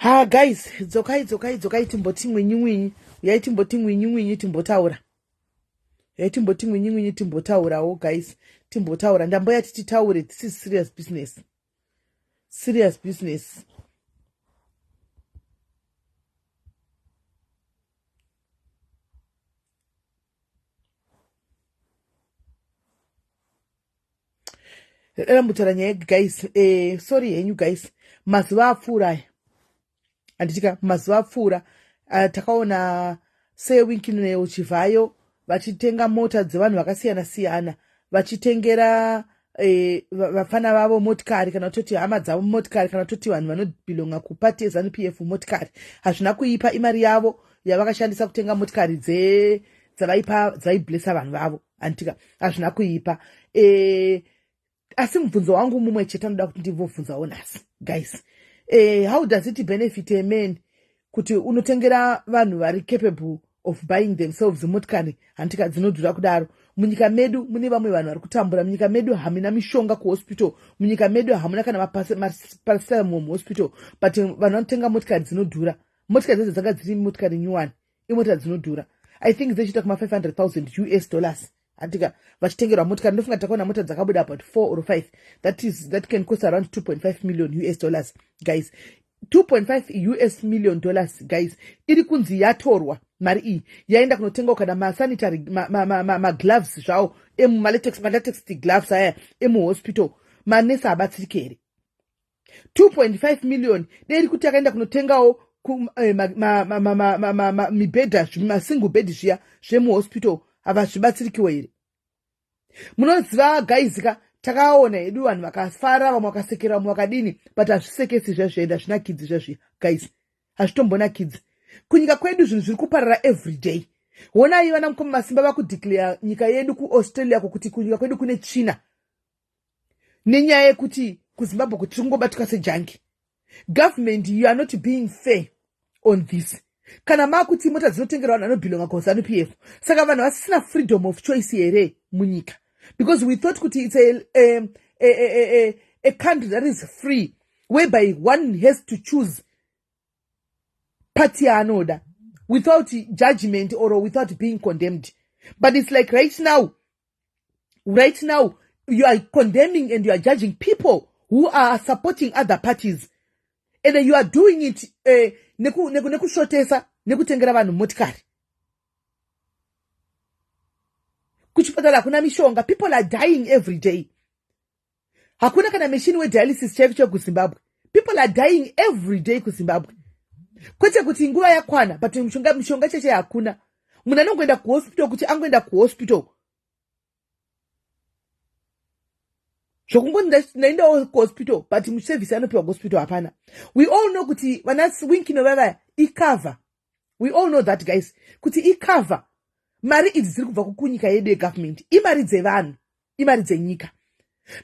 Guys, dzokai timboti mwinyinwinyi. Yai timboti mwinyinwinyi timbotaura. Yai timboti mwinyinwinyi timbotaurawo guys. Timbotaura. Ndamboya titaure. This is serious business. Serious business. Guys, sorry you guys. Mazuva apfuura. Anditika mazuva apfuura takaona sewinkineyo chivayo vachitenga mota dzevanhu vakasiyana siyana vachitengera vafana vavo motikari kana kutoti hama dzavo motikari kana kutoti vanhu vanobhilonga kupati yeZANU PF motikari. Hazvina kuipa imari yavo yavakashandisa kutenga motikari dzavaiblesa vanhu vavo. Anditika hazvina kuipa. Asi mubvunzo wangu mumwe chete anoda kuti ndivobvunzawo nhasi guys. How does it benefit a man kuti unotengera vanhu vari capable of buying themselves motikari hantika dzinodhura kudaro? Munyika medu mune vamwe vanhu vari kutambura. Munyika medu hamuna mishonga kuhospital. Munyika medu hamuna kana maparacetamol muhospital, but vanhu vanotenga motikari dzinodhura. Motikari dzese dzanga dziri motikari nyuwani, imota dzinodhura. I think zvichita kuma $500,000 antika vachitengerwa motikari. Ndofunga takaona mota dzakabuda about 4 or 5 that can cost around $2.5 million guys. $2.5 million guys. Iri kunzi yatorwa mari iyi yaenda kunotenga kana masanitary gloves zvao latex gloves aya hospital. Manesi abatsirike here. 2.5 million deri kuti akaenda kunotengawo mibhedha single bed zviya hospital havazvibatsirikiwo here. Munoziva guys takaona hedu vanhu vakafara vamwe vakasekera vamwe vakadini, but hazvisekesi zvezvoenda zvina kidzi zvezvi guys. Hazvitombona kidzi. Kunyika kwedu zvinhu zviri kuparara every day. Honai vana mukoma masimba vakudeclare nyika yedu kuAustralia kuti kunyika kwedu kune tsvina nenyaya yekuti kuZimbabwe kuti tingobatika sejangi. Government, you are not being fair on this. Kana makuti mota dzinotengerwa vanhu vanobhilonga kuZANU PF, saka vanhu vasina freedom of choice here munyika, because we thought kuti it's a country that is free, whereby one has to choose party anoda without judgment or without being condemned. But it's like right now you are condemning and you are judging people who are supporting other parties, and you are doing it nekushotesa nekutengera vanhu motikari. Kuchipatala hakuna mishonga. People are dying every day. Hakuna kana machine we dialysis chaicho kuZimbabwe. People are dying every day kuZimbabwe. Kwete kuti nguva yakwana, but mishonga cheche hakuna. Munhu anongoenda kuhospital kuti angoenda kuhospital. Zvokungoti ndaendawo kuhospital, but muservice anopiwa kuhospital hapana. We all know kuti vana winkino vava cover. We all know that guys. Kuti cover. Mari idzi dziri kubva kunyika yedu yegovernment. Imari dzevanhu, imari dzenyika.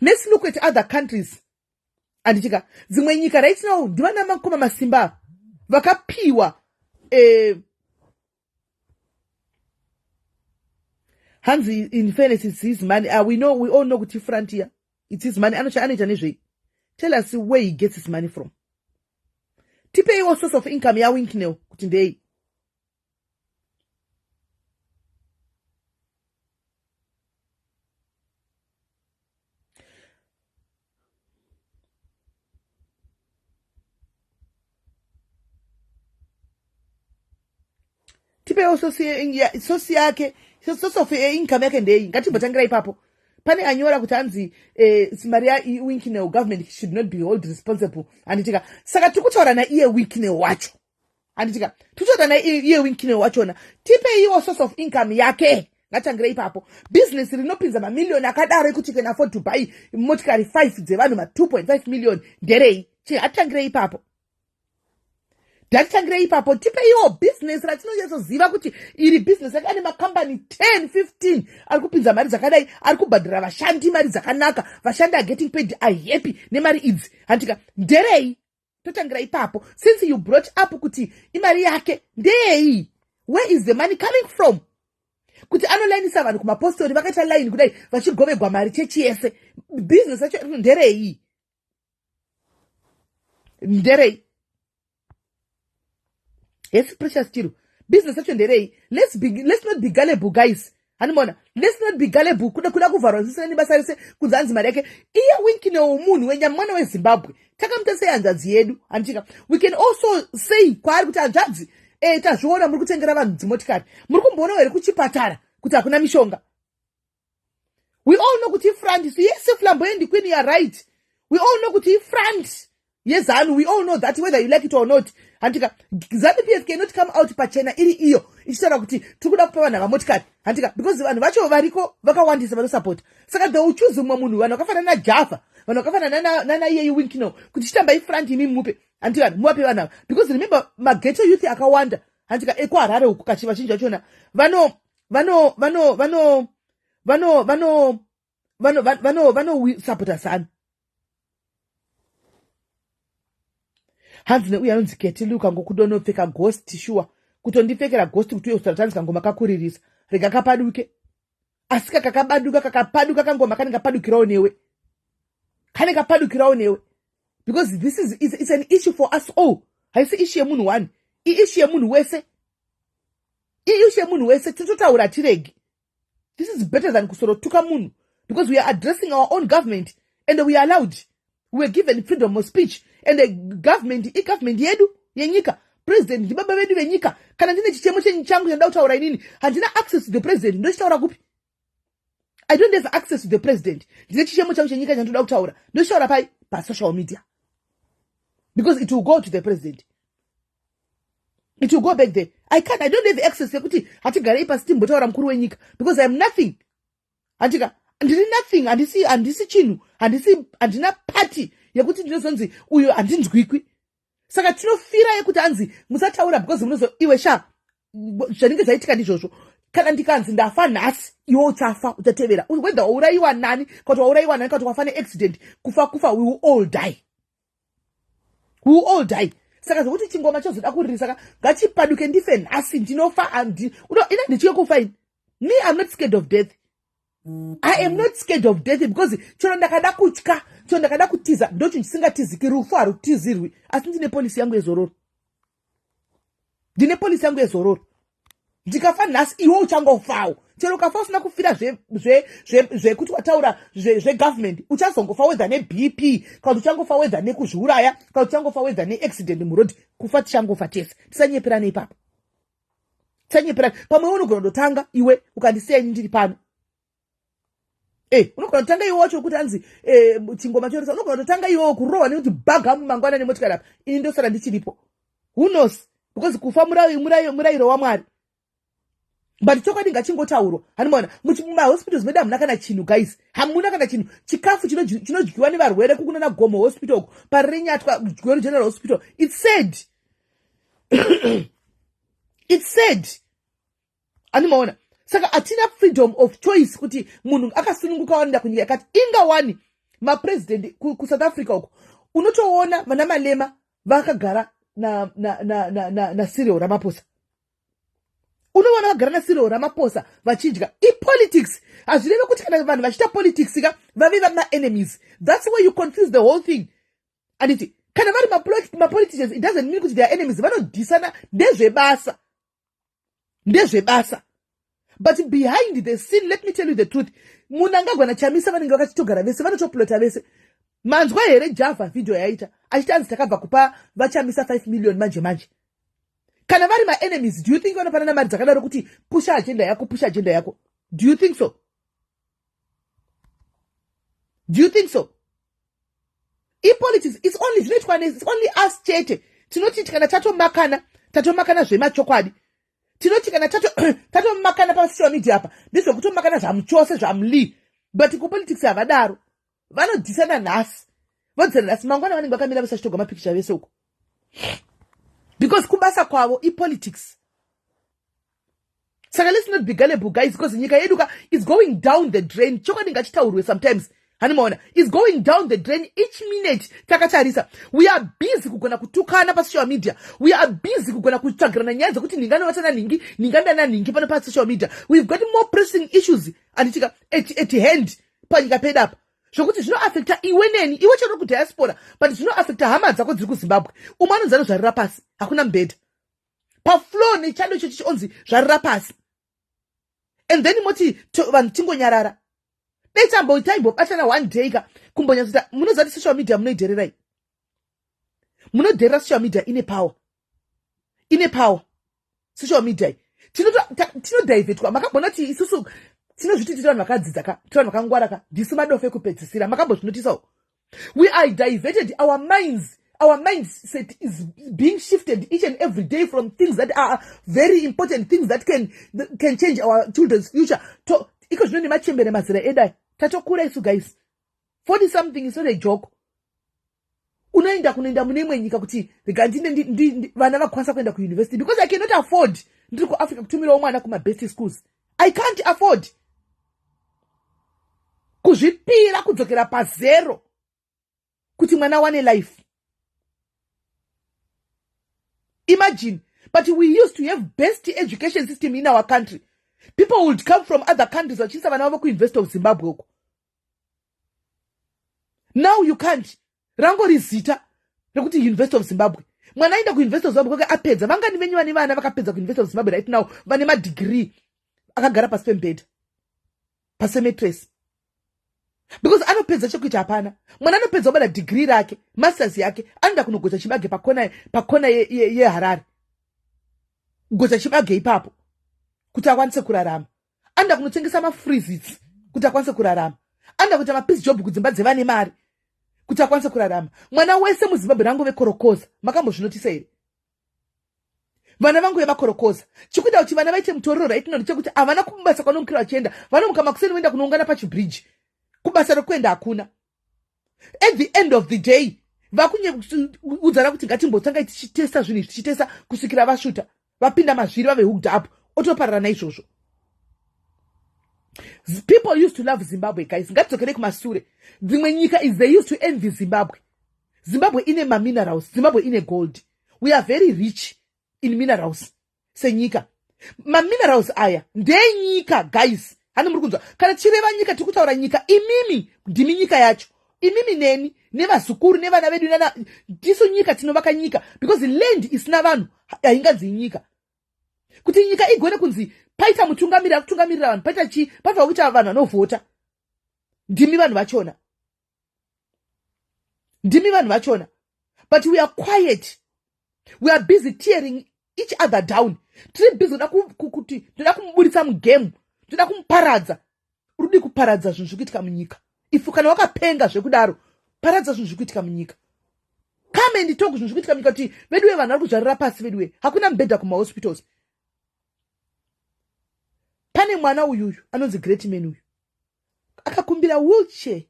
Let's look at other countries. Anditika dzimwe nyika right now ndivana makoma masimba vakapiwa hanzi in fairness it's his money. We all know kuti frontier, it's his money. Anoita nezvei. Tell us where he gets his money from. Tipeiwo source of income ya winkneo kuti ndei. Tipeiwo source yake, source of income yake ndei. Ngatimbotangira ipapo. Pane anyora kuti hanzi mari yawinkneo government should not be held responsible. Anditika saka tikutaura naiye winkneo wacho. Anditika tikutaura naiye winkneo wachona. Tipeiwo source of income yake. Ngatangira ipapo. Business rinopinza mamillion akadaro ekuti can afford to buy motikari 5 dzevanhu 2.5 million nderei. Atangira ipapo. Ndatangira ipapo. Tipeiwo business ratinonyasoziva kuti iri business yakane makambani 10 15 ari kupinza mari dzakadai, ari kubhadhira vashandi mari dzakanaka, vashandi are getting paid, are happy nemari idzi. Antika nderei. Totangira ipapo. Since you brought up kuti imari yake ndei, where is the money coming from? Kuti anolainisa vanhu kumapostori vakaita line kudai vachigovegwa mari chechi yese. Business yacho nderei. Nderei. Yes, precious chiro. Business acho nderei. Let's not be gullible, guys. Hanimona, let's not be gullible. Kuda kuvharwa zvisina basa rese kunzanzi mari yake. Iye winkino munhu wenyamwana weZimbabwe. Takamutse hanzvadzi yedu. Andichika. We can also say kwaari kuti hanzvadzi tazviona muri kutengera vanhu dzimotikari. Muri kumboona here kuchipatara kuti hakuna mishonga. We all know kuti front. So yes, Flamboyant Queen, you are right. We all know kuti front. Yes, and we all know that whether you like it or not. Antika, ZANU-PF cannot come out pachena iri iyo. Ichitara kuti tukuda kupa vanhu vamotikari. Antika, because vanhu vacho variko vakawandisa vano support. Saka they will choose mumwe munhu vanhu vakafana na Java, vanhu vakafana nana iye Winkino kuti chitamba ifront imi mupe. Antika, muwape vanhu. Because remember maghetto youth akawanda. Antika, ekuHarare uku kachiva chinji chachona. Vano supporta sana. Hanzi neuya anonzi Ketiluka ngokudonopfeka ghost sure. Kutondipfekera ghost kuti uyo stratanzi kangoma kakuririsa. Rega kapaduke. Asika kakapaduka kangoma kane kapadukirawo newe. Kane kapadukirawo newe. Because this is it's an issue for us all. Haisi issue yemunhu one. Issue yemunhu wese. Issue yemunhu wese totaura tiregi. This is better than kusorotuka munhu. Because we are addressing our own government and we are allowed. We are given freedom of speech. And the government yedu yenyika president ndibaba vedu venyika kana ndine chichemo changu chandauta taura inini handina access to the president ndochitaura kupi. I don't have access to the president. Ndine chichemo changu chenyika chandoda kutaura ndochitaura pa social media, because it will go to the president. It will go back there. I don't have access yekuti hatigarei pasi timbotaura mukuru wenyika, because I am nothing. Handika ndiri nothing, handisi chinhu, handina party yekuti ndinozonzi uyo handinzwikwi. Saka tinofira yekuti anzi musataura because munozo iwe sha zvinenge zvaitika ndizvozvo. Kana ndikanzi ndafa nhasi iwe uchafa utatevera. Whether waurayiwa nani kana waurayiwa nani kana wafa neaccident, kufa we will all die. We will all die. Saka zvokuti chingoma chazoda kuririsa saka ngachipaduke ndife nhasi ndinofa ina ndichike kufa ini. Me, I'm not scared of death. I am not scared of death because chono ndakada kutya, chono ndakada kutiza ndocho ndisingatiziki rufu harutizirwi. Asi ndine policy yangu yezororo. Ndine policy yangu yezororo. Ndikafa nhasi iwe uchangofawo. Chero kafa usina kufira zve kuti wataura zve government uchazongofa whether ne BP, kana uchangofa whether ne kuzviuraya, kana uchangofa whether ne accident muroad, kufa tichangofa tese. Tisanyepera ipapo. Tisanyepera. Pamwe unogona ndotanga iwe ukandisiya ndiri pano. Unogona kutanga iwe wacho kuti anzi chingoma chorisa, unogona kutanga iwe kurowa nekuti baga mumangwana nemotikari apa ini ndosara ndichiripo. Who knows? Because kufa murayiro waMwari. But chokwadi ngachingotaurwa. Hanimona mumahospitals medu hamuna kana chinhu guys. Hamuna kana chinhu. Chikafu chinodyiwa nevarwere kukunana Gomo hospital parinyatwa Gweru General Hospital. It's sad. It's sad. Hanimona. Saka atina freedom of choice kuti munhu akasununguka wanda kunyika yakati inga wani president ku South Africa uko unotoona vana malema vakagara na Cyril Ramaphosa. Unoona vakagara na Cyril Ramaphosa vachidya politics. Azvireve kuti kana vanhu vachita politics vave vama enemies. That's why you confuse the whole thing. And it kana vari ma politicians, it doesn't mean kuti they are enemies. Vanodhisana ndezvebasa. But behind the scene, let me tell you the truth. Munangagwana chamisa vanenge vakachitogara vese vanotoplota vese. Manzwa here Java video yaita. Achitanzi takabva kupa vachamisa 5 million manje. Kana vari ma enemies, do you think vanopanana mari dzakadaro kuti push agenda yako? Do you think so? E-politics, it's only us chete. Tinoti kana tatomakana zvemachokwadi. Tinoti kana tatomakana pa social media apa. Ndizvo kutomakana zvamuchose zvamli. But ku politics havadaro. Vanodhisana nhasi. Vodzera nhasi mangwana vanenge vakamira vasachitogwa mapicture vese uko. Because kubasa kwavo e-politics. Saka let's not be gullible guys, because nyika yedu is going down the drain. Chokwadi ngachitaurwe sometimes. Hanimona, is going down the drain each minute. Takatarisa. We are busy kugona kutukana pa social media. We are busy kugona kutsvagirana nyaya kuti ningano vatana ningi, ninganda na ningi pano pa social media. We've got more pressing issues at hand pa nyika paid up. Zvokuti zvino affecta iwe neni, iwe chero ku diaspora, but zvino affecta hama dzako dziri ku Zimbabwe. Umanozana zvarira pasi, hakuna mbeda. pafloor nechando icho chichonzi zvarira pasi. And then moti vanhu tingonyarara. Dai taimbobatana one day ka kumbonyatsota munoziva kuti social media munoidhererai. Munodherera social media ine power. Ine power. Social media. Tinodhivhetwa. Makambona kuti isusu tinozviti tiri vanhu vakadzidza ka, tiri vanhu vakangwara ka, ndisi madofu ekupedzisira. Makambozvinotisawo. We are diverted. Our mindset is being shifted each and every day from things that are very important, things that can change our children's future. Iko zvino nemachembere mazera edai. Tatokura isu guys. 40 something is not a joke. Unoenda kunoenda mune imwe nyika kuti ndine vana vakwanisa kuenda kuuniversity because I cannot afford ndiri kuAfrica kutumirawo mwana kumabest schools. I can't afford. Kuzvipira kudzokera pazero kuti mwana wane life. Imagine, but we used to have best education system in our country. People would come from other countries vachisa vana vavo kuuniversity of Zimbabwe uko. Now you can't. Rango rizita rekuti University of Zimbabwe. Mwana aenda kuuniversity of Zimbabwe apedza. Vangani venyu vane vana vakapedza kuuniversity of Zimbabwe right now vane madegree akagara pasi pembedha. Pasemetres. Because anopedza chekuita hapana. Mwana anopedza kubata degree rake, masters yake, anoda kunogota chibage pakona yeHarare. Gota chibage ipapo kuti akwanise kurarama. Anoda kunotengesa mafreezes kuti akwanise kurarama. Anoda kuita mapeace job kudzimba dzevane mari kuti akwanise kurarama. Mwana wese muZimbabwe rangu vekorokoza. Makambozvinotisa here. Vana vangu vevakorokoza. Chikuita kuti vana vaite mutororo right now ndechekuti havana kumubasa kwanomukira vachienda. Vanomuka makuseni voenda kunoungana pachibridge. Kubasa rokuenda hakuna. At the end of the day, vakunyeudzana kuti ngatimbotanga tichitesta zvinhu izvi tichitesta kusvikira vashuta. Vapinda mazviri vave hooked up. Otoparara naizvozvo. People used to love Zimbabwe, guys. Ngatidzokere kumashure. Dzimwe nyika is they used to envy Zimbabwe. Zimbabwe ine minerals. Zimbabwe ine gold. We are very rich in minerals. Senyika. Minerals aya. Ndenyika, guys. Hano murikunzwa. Kana chireva nyika tikutaura nyika. Imimi ndimi nyika yacho. Imimi neni. Nevazukuru nevana vedu ndiso nyika tinovaka nyika. Because land isina vanhu. Haingadzi nyika. Kuti nyika igone kunzi paita mutungamirira kutungamirira vanhu. Paita chi? Paita kuita vanhu vanovhota. Ndimi vanhu vachona. Ndimi vanhu vachona. But we are quiet. We are busy tearing each other down. Tiri busy kuti toda kumuburitsa mugame. Toda kumuparadza. Urudi kuparadza zvinhu zvikuitika munyika. Ifu kana wakapenga zvekudaro, paradza zvinhu zvikuitika munyika. Come and talk zvinhu zvikuitika munyika kuti veduwe vanhu vari kuzvarira pasi veduwe. Hakuna mubhedha kumahospitals. Pane mwana uyu anonzi great man uyu. Akakumbira wheelchair.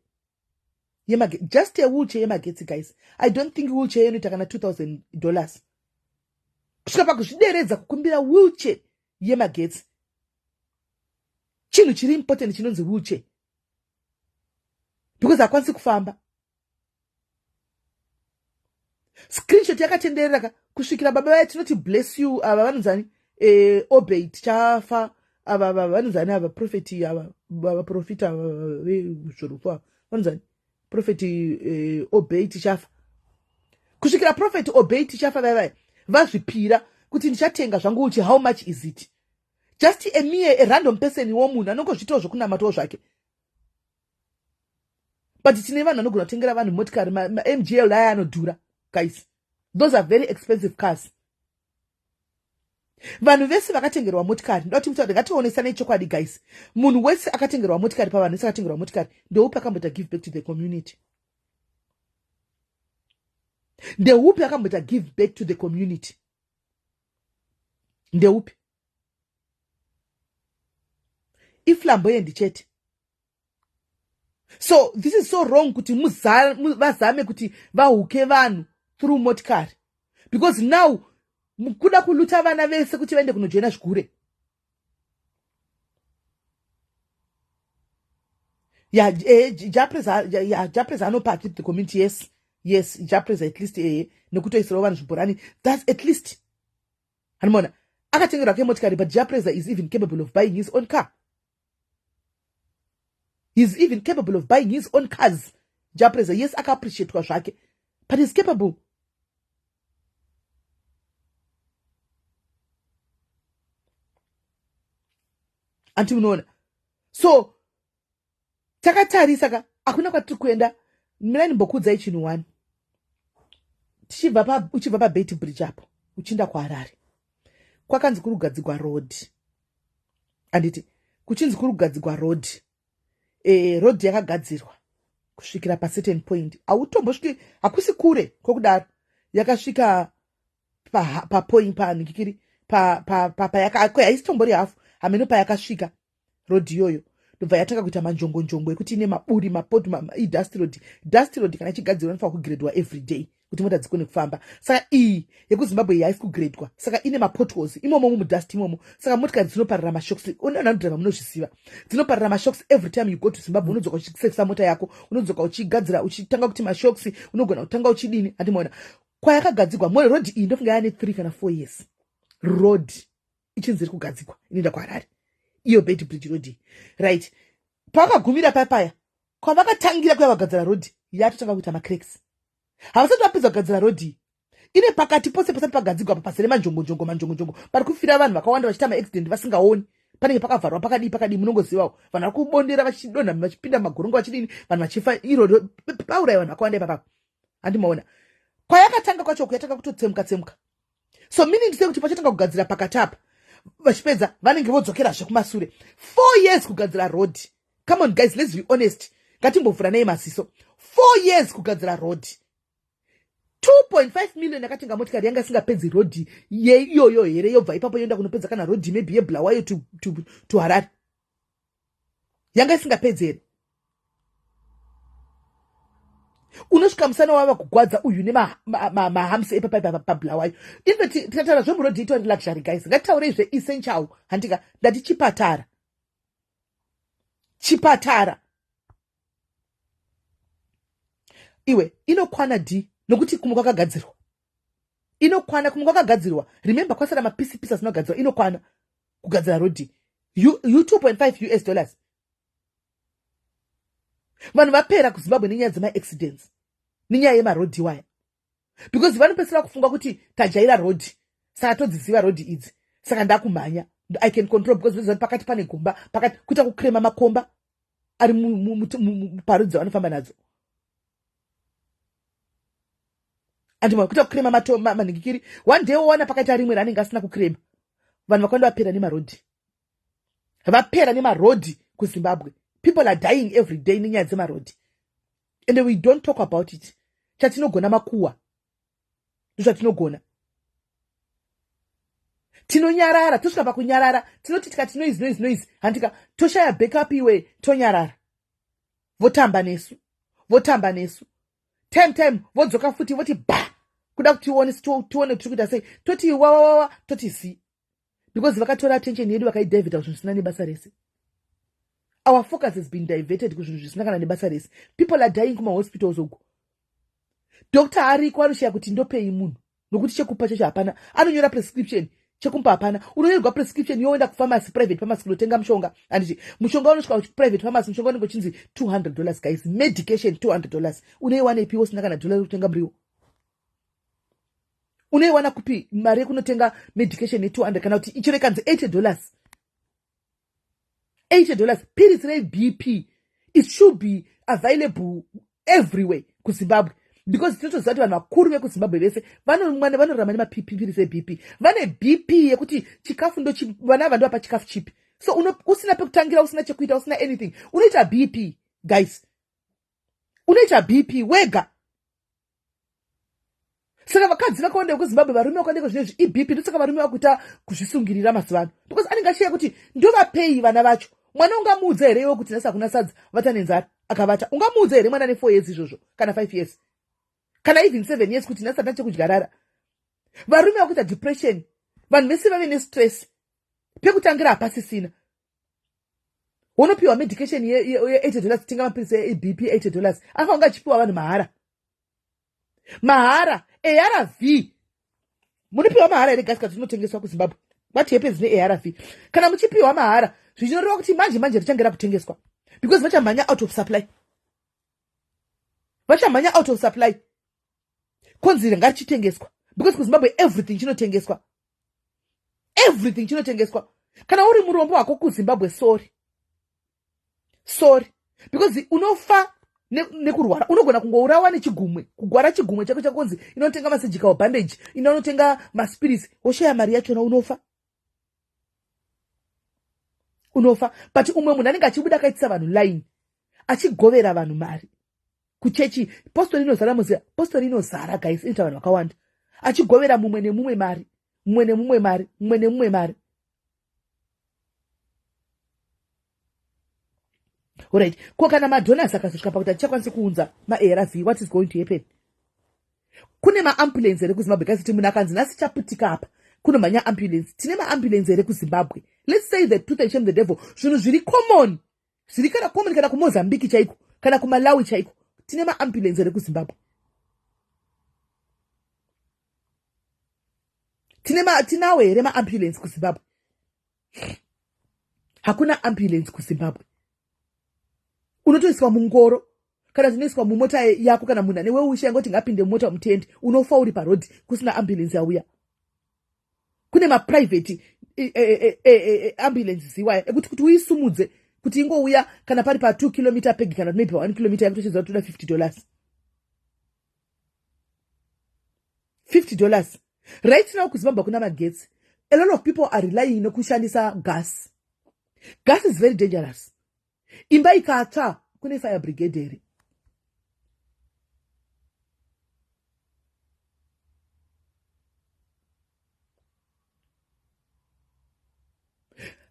Just a wheelchair yemagetsi, guys. I don't think wheelchair inoita kana $2,000. Kusvika pakuzvideredza kukumbira wheelchair yemagetsi. Chinhu chiri important chinonzi wheelchair. Because hakwanisi kufamba. Screenshot yakatenderera kusvikira baba vaya tinoti bless you ava vanonzani obey chafa ava vanonzani ava prophet ava profita vezvorufu vanonzani prophet obey chafa kusvikira prophet obey chafa vaya vazvipira kuti ndichatenga zvangu uchi how much is it. Just a random person womunhu anongozvitawo zvokunamatawo zvake. But tine vanhu vanogona kutengera vanhu motikari MGL aya anodhura. Guys, those are very expensive cars. Vanhu vese vakatengerwa motikari ndoti kuti ngationesane chokwadi, guys. Munhu wese akatengerwa motikari pavanhu vese akatengerwa motikari ndeupi akamboita give back to the community. Ndeupi akamboita give back to the community. Ndeupi. Iflamboyant chete. So this is so wrong kuti vazame kuti vahuke vanhu through motikari. Because now mukuda kuluta vana vese kuti vaende kunojoina zvikure. Japreza anopaki the community. Yes, Japreza at least nekutoisirawo vanhu zvibhorani. That's at least. Hanimona akatengerwa kemotikari, but Japreza is even capable of buying his own car. He's even capable of buying his own cars. Japreza, yes, aka appreciate kwa zvake, but he's capable. anti munoona. So takatarisa ka akuna kwatiri kuenda. Mina ndimbokudzai chinhu 1. Uchibva paBeit Bridge apo uchienda kuHarare kwakanzi kuri kugadzirwa road. Anditi kuchinzi kuri kugadzirwa road. Road yakagadzirwa kusvikira pa certain point. Autombosviki hakusi kure kwokudaro. Yakasvika pa point panikikiri pa haisitombori hafu hameno payakasvika road iyoyo. Ndobva yatanga kuita manjongo ekuti ine maburi mapoti dust road. Dust road kana chigadzirwa inofanira kugradwa every day kuti mota dzikone kufamba. Saka iyi yekuZimbabwe haisi kugradwa. Saka ine mapotholes imomo mudust imomo. Saka motikari dzinoparira mashocks. Unoona driver munozvisiva. Dzinoparira mashocks every time you go to Zimbabwe. Unodzoka uchisevisa mota yako. Unodzoka uchigadzira uchitanga kuti mashocks unogona kutanga uchidini. Andimoona. Kwayakagadzirwa mwe road iyi ndofunga yana 3 kana 4 years. Road ichinziri kugadzirwa inoenda kuHarare. Iyo Beit Bridge road. Right. Pakagumira paya. Kwavakatangira kuyavagadzira road yatotanga kuita macracks. Havasati vapedza kugadzira road. Ine pakati pose pasati pagadzirwa pasere manjongo. Pari kufira vanhu vakawanda vachita maaccident vasingaoni. Panenge pakavharwa pakadi munongozivawo. Vanhu vari kubondera vachidonha vachipinda magorongo vachidini. Vanhu vachifa iro pauraya vanhu vakawanda ipapo. Andimaona. Kwayakatanga kwacho kuyatanga kutotsemuka. So meaning to say kuti pachatanga kugadzira pakati apa. Vachipedza vanenge vodzokerazve kumashure. 4 years kugadzira road. Come on guys, let's be honest. Ngatimbovhura nei maziso. 4 years kugadzira road. 2.5 million yakatenga motikari yanga isingapedzi road iyoyo here yobva ipapo yoenda kunopedza kana road maybe yeBulawayo to Harare. Yanga isingapedzi here. Unosvika musana wava kugwadza uyu nemahamsi paBulawayo. Inve tikataura zvemuroad itori luxury guys. Ngatitaurei zveessential handika ndati chipatara. Iwe inokwana D nokuti kumwe kwakagadzirwa. Inokwana kumwe kwakagadzirwa. Remember kwasara mapisi asinogadzirwa inokwana kugadzira road. You $2.5. Vanhu vapera kuZimbabwe nenyaya dzema-accidents. Nenyaya yemaroad waya. Because vanopedzisira kufunga kuti tajaira road. Saka todziziva road idzi. Saka ndakumhanya. I can control because pakati pane gomba. Pakati kuita kukrema makomba. Ari parodi dzavanofamba nadzo. Andimwa kuita kukrema maningikiri. One day wowana pakati arimwe ranenge asina kukrema. Vanhu vakaenda vapera nemaroad. Vapera nemaroad kuZimbabwe. People are dying every day nenyaya dzemaroad. And we don't talk about it. Chatinogona makuwa. Chatinogona. Tinonyarara, tosvika pakunyarara, tinotitika noise. Handika toshaya backup iwe tonyarara. Votamba nesu. Time vodzoka futi voti ba. Kuda kuti tuone kuita sei. Toti wawa toti si. Because vakatora attention yedu vakaidivert zvisina nebasa rese. Our focus has been diverted kuzvinhu zvisina kana nebasa rese. People are dying kuma hospitals uko. Doctor ariko anoshaya kuti ndopei munhu nokuti chekupa chacho hapana. Anonyora prescription chekumpa hapana. Unonyorwa prescription yoenda kupharmacy, private pharmacy kunotenga mushonga. Anditi mushonga unosvika private pharmacy mushonga unenge uchinzi $200 guys. Medication $200. Uneiwana ipi usina kana dollar kutenga muriwo. Uneiwana kupi mari yekunotenga medication ye200 kana kuti ichirekanzi $80. $80. Pills BP. It should be available everywhere kuZimbabwe. Because tinotoziva kuti vanhu vakuru vekuZimbabwe vese vanorarama nemapills eBP. Vane BP yekuti chikafu vana vandu vapa chikafu chipi. So usina pekutangira, usina chekuita, usina anything. Unoita BP guys. Unoita BP wega. Saka vakadzi vakawanda vekuZimbabwe varume vakaenda zvinezvi iBP ndosaka varume vakuita kuzvisungirira mazivano. Because anenge achiya kuti ndovapei vana vacho. Mwana ungamuudza here iwe kuti nasa kuna sadza vata nenzara akavata. Ungamuudza here mwana ne4 years izvozvo kana 5 years. Kana even 7 years kuti nasa nacho kudyarara. Varume vakuita depression. Vanhu vese vave nestress. Pekutangira hapasisina. Unopiwa medication $80 kutenga mapills eBP $80. Akanga achipiwa vanhu mahara. Mahara ARV. Munopiwa mahara here guys kuti unotengeswa kuZimbabwe. What happens neARV? Kana muchipiwa mahara zvinoreva kuti manje richangira kutengeswa. Because vachamhanya out of supply. Vachamhanya out of supply. Konzire ngarichitengeswa. Because kuZimbabwe everything chinotengeswa. Everything chinotengeswa. Kana uri murombo wako kuZimbabwe, sorry, because unofa nekurwara. Unogona kungourawa nechigumwe, kugwara chigumwe chako chakonzi inotenga masurgical bandage, inotenga maspirits, woshaya mari yachona, unofa. But umwe munhu anenge achibuda akaitisa vanhu line, achigovera vanhu mari kuchechi. Postori inozara guys, inoita vanhu vakawanda, achigovera mumwe nemumwe mari, mumwe nemumwe mari. Alright, ko kana madonors akasvika pakuti achakwanisa kuunza ma-ARV, what is going to happen? Kune ma-ambulance here kuZimbabwe, kasi munhu akanzi nhasi chaputika apa kunomhanya ambulance. Tine ma-ambulance here kuZimbabwe. Let's say the truth and shame the devil. Zvinhu zviri common, zviri kana common kana kuMozambique chaiko, kana kuMalawi chaiko. Tine ma-ambulance here kuZimbabwe. Tinawo here ma-ambulance kuZimbabwe? Hakuna ambulance kuZimbabwe. Unotoiswa mungoro, kana zvinoiswa mumota yako, kana munhu ane weusha ngoti ngapinde mumota mutende, unofa uri parodi kusina ambulance yauya. Kune ma-private ambulance ziwaya ekuti uisumudze kuti ingouya kana pari pa 2 km pegi, kana maybe 1 km yakutochedza kutoda $50. $50. Right now kuZimbabwe kuna magetsi. A lot of people are relying nokushandisa gas. Gas is very dangerous. Imba ikatsva kune fire brigade here.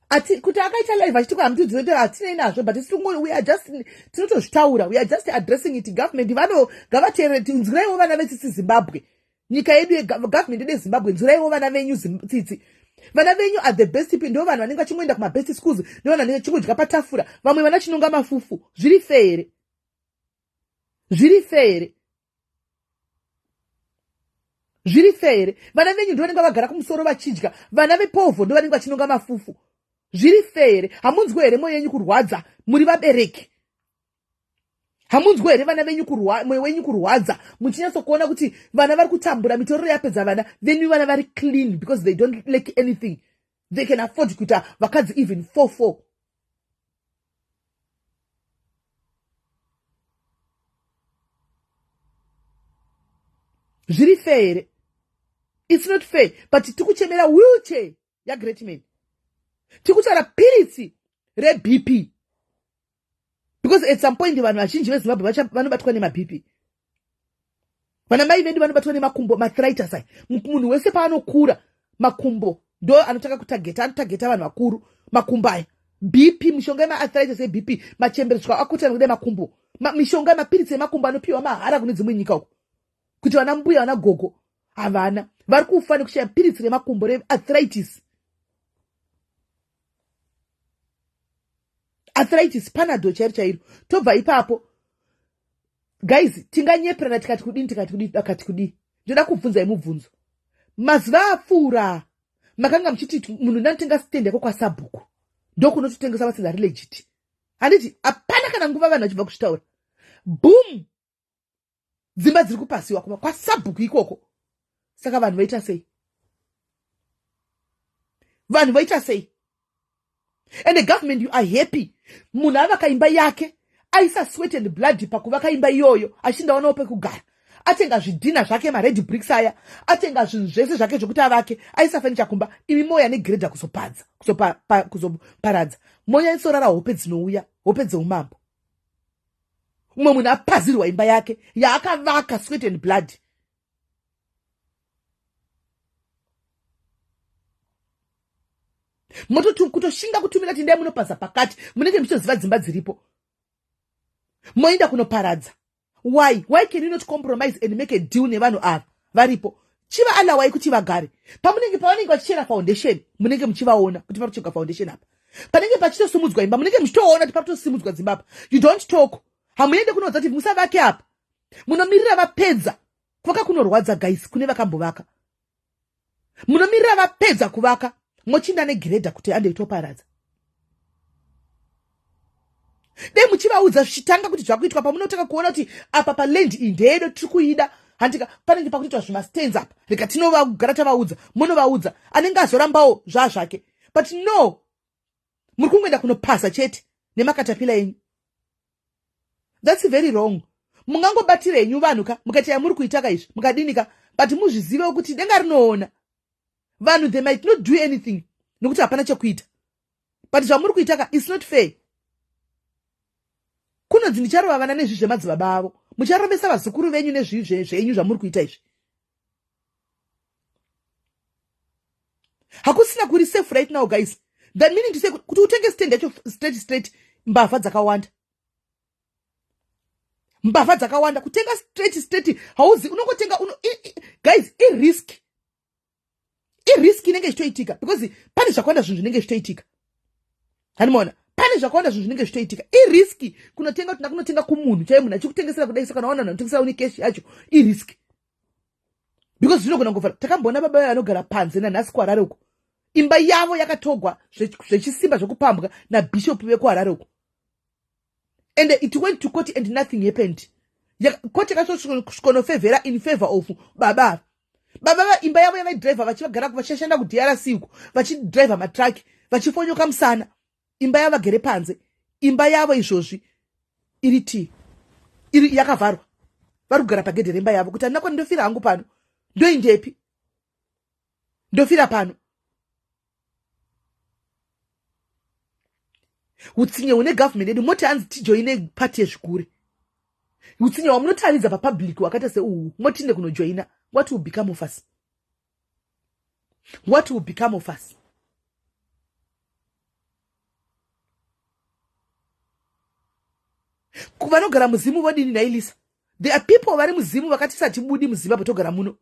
Ati kuti akaita live achiti kwamtudzoti atina nazvo, but we are just tinotozvitaura, we are just addressing it. Government ngavateerere, nzwiraiwo vana vetsitsi Zimbabwe, nyika yedu government yedu Zimbabwe, nzwiraiwo vana venyu tsitsi. Vana venyu are the best people, ndio vanhu vanenge vachingoenda kuma best schools, ndio vanhu vanenge vachingodya patafura, vamwe vana chinonga mafufu. Zviri fair vana venyu ndio vanenge vagara kumusoro vachidya, vana vepovho ndio vanenge vachinonga mafufu. Zviri fair. Hamunzwi here mwoyo yenyu kurwadza muri vabereki? Hamunzwi here vana venyu mwoyo wenyu kurwadza muchinyatso kuona kuti vana vari kutambura, mitoriro yapedza vana venyu, vana vari clean because they don't lack anything, they can afford kuita vakadzi even 4-4. Zviri fair. It's not fair. But tikuchemera wheelchair ya great man, tikutaura piritsi reBP, because at some point vanhu vazhinji veZimbabwe vanobatwa nemaBP. Vana mai vedu vanobatwa nemakumbo, maarthritis. Munhu wese paanokura makumbo ndo anotageta vanhu vakuru, makumbo aya. BP, mishonga yemaarthritis yeBP, machemberedzwa akutana kude makumbo, mishonga yemapiritsi emakumbo anopiwa mahara kune dzimwe nyika uko, kuti vana mbuya vana gogo havana, vari kufa nekushaya piritsi remakumbo rearthritis. Arthritis, Panadol chairo. Tobva ipapo guys, tinganyeperana tikati kudini. Ndoda kubvunzai mubvunzo. Mazuva apfuura makanga muchiti munhu ndanotenga stand yako kwaSabhuku ndokunototengesa masinda ari legit. Handiti hapana kana nguva vanhu vachibva kuzvitaura. Boom, dzimba dziri kupasiwa kwaSabhuku ikoko. Saka vanhu vaita sei? And the government, you are happy. Munhu avaka imba yake, aisa sweat and blood pakuvaka imba iyoyo, achindaonawo pekugara. Atenga zvidhina zvake, mared bricks aya, atenga zvinhu zvese zvake zvokuti avake, aisa furniture kumba, imi moya negreda kuzoparadza. Moya isorara hope dzinouya, hope dzeumambo. Umwe munhu apazirwa imba yake yaakavaka sweat and blood. Moto kutoshinga kutumira kuti ndai munopaza pakati, munenge muchiziva dzimba dziripo, moenda kunoparadza. Why can you not compromise and make a deal nevanhu ava varipo? Chiva allowai kuti vagare. Pavanenge vachichera foundation, munenge muchivaona kuti pari foundation apa. Panenge pachitosimudzwa imba, munenge muchitoona kuti pari kutosimudzwa dzimba apa. You don't talk. Hamuende kunoudza kuti musavake apa. Munomirira vapedza kuvaka kunorwadza guys, kune vakambovaka. Munomirira vapedza kuvaka mochinda negreda kuti andeitoparadza. Dei muchivaudza zvichitanga kuti zvakuitwa pamunotaka kuona kuti apa paland indedo tiri kuida, handika panenge pakuitwa zvimastands apa. Reka tinovagara tavaudza, munovaudza anenge azorambawo zvazvake. but no, muri kungoenda kunopasa chete nemakatapila enyu. That's very wrong. Mungangobatira enyu vanhu ka mukati yamuri kuitaka izvi mukadinika, but muzvizive kuti denga rinoona vanhu, they might not do anything nokuti hapana chekuita, but zvamuri kuitaka is not fair. Kunonzi ndicharova vana nezvi zvemadzibaba avo, mucharovesa vazukuru venyu nezvenyu zvamuri kuita izvi. Hakusina kuri safe right now, guys. That meaning to say kuti utenge stand yacho straight mbavha dzakawanda. Mbavha dzakawanda kutenga straight hauzi unongotenga guys, risk inenge ichitoitika because pane zvakawanda zvinhu zvinenge zvichitoitika. Hanimona, pane zvakawanda zvinhu zvinenge zvichitoitika. Risk kunotenga kuti kunotenga kumunhu chaiye munhu achikutengesera kudai, saka naona unotengesera uni cash yacho risk. Because zvinogona kuvhara. Takamboona baba vayo anogara panze nanhasi kuHarare uko, imba yavo yakatogwa zvechisimba zvokupambwa nabishop vekuHarare uko, and it went to court and nothing happened. Court yakasvikonofevhera in favor of baba imba yavo yavaidhiraivha vachivagara vachishanda kuDRC uko, vachidhiraivha matraki vachifonyoka musana, imba yavo vagere panze, imba yavo izvozvi iri yakavharwa, vari kugara pagedhe remba yavo kuti handina kwandinofira hangu pano, ndoindepi, ndofira pano. Utsinye une government yedu moti hanzi tijoine party yezvikure. Utsinye wamunotaridza papublic wakata seuhu motinde kunojoina. What will become of us? What will become of us? Kuvanogara muzimu vodini nailisa. There are people vari muzimu vakati satibudi muZimbabwe togara muno.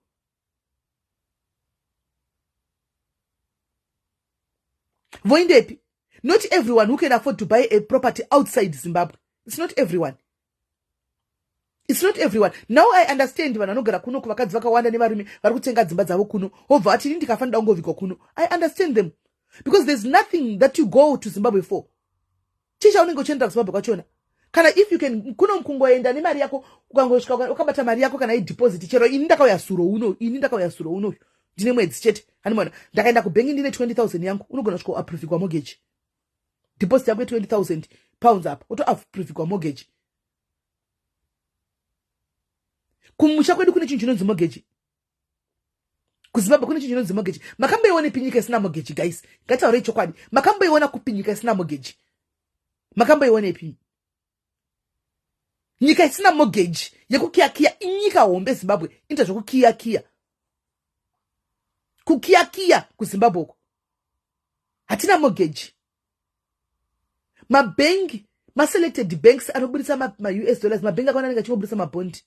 Voindepi? Not everyone who can afford to buy a property outside Zimbabwe. It's not everyone. It's not everyone. Now I understand when anogara kuno kuvakadzi vakawanda nevarume vari kutenga dzimba dzavo kuno. Obva ati ndikafanira kungovika kuno. I understand them. Because there's nothing that you go to Zimbabwe for. Chisha unenge uchienda kuZimbabwe kwachona. Kana if you can kuno mkungoenda nemari yako ukangosvika ukabata mari yako kana deposit chero ini ndakauya suro uno. Ndine mwedzi chete. Hanimona ndakaenda kubanki ndine 20,000 yangu unogona kusvika approve kwa mortgage. Deposit yako 20,000 pounds up auto approve kwa mortgage. Kumusha kwedu kune chinhu chinonzi mortgage. KuZimbabwe kune chinhu chinonzi mortgage. Makamboiona pinyika isina mortgage, guys. Ngataure chokwadi. Makamboiona kupinyika isina mortgage. Makamboiona ipi? Nyika isina mortgage yekukiakia inyika hombe Zimbabwe. Inta zvokukiakia. Kukiakia kuZimbabwe uko. Hatina mortgage. Mabanki, selected banks anobudisa ma US dollars, mabanki akona ninga chingobudisa mabond.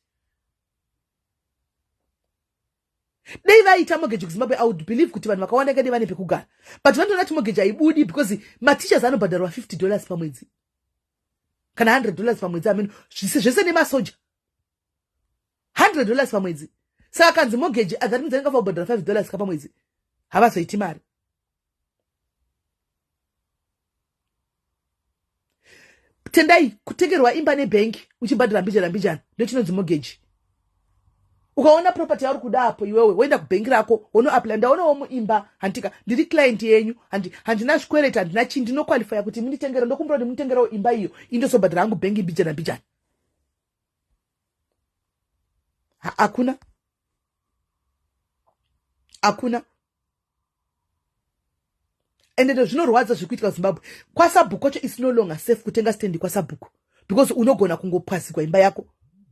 Dei vaita mortgage kuZimbabwe, I would believe kuti vanhu vakawanda kadi vane pekugara. But vanhu vanoti mortgage haibudi because ma-teachers anobhadharwa $50 pamwedzi. Kana $100 pamwedzi, I mean, zvese nemasoja. $100 pamwedzi. Saka kanzi mortgage adzarimidza ninga kubhadhara $5 kapamwedzi. Havazoiti mari. Tendai kutengerwa imba nebank uchibhadhara mbijana ndochinonzi mortgage. Ukaona property yauri kuda apo iwewe woenda kubank rako wonoapply, ndaonawo muimba handika ndiri client yenyu handina zvikwereti handina chi ndinoqualify kuti munditengere ndokumbura kuti munditengerawo imba iyo indozobhadhara hangu bank mbijana. Hakuna. And then zvinorwadza zvikuitika Zimbabwe. KwaSabhuku kwacho is no longer safe kutenga stand kwaSabhuku because unogona kungopasikwa imba yako.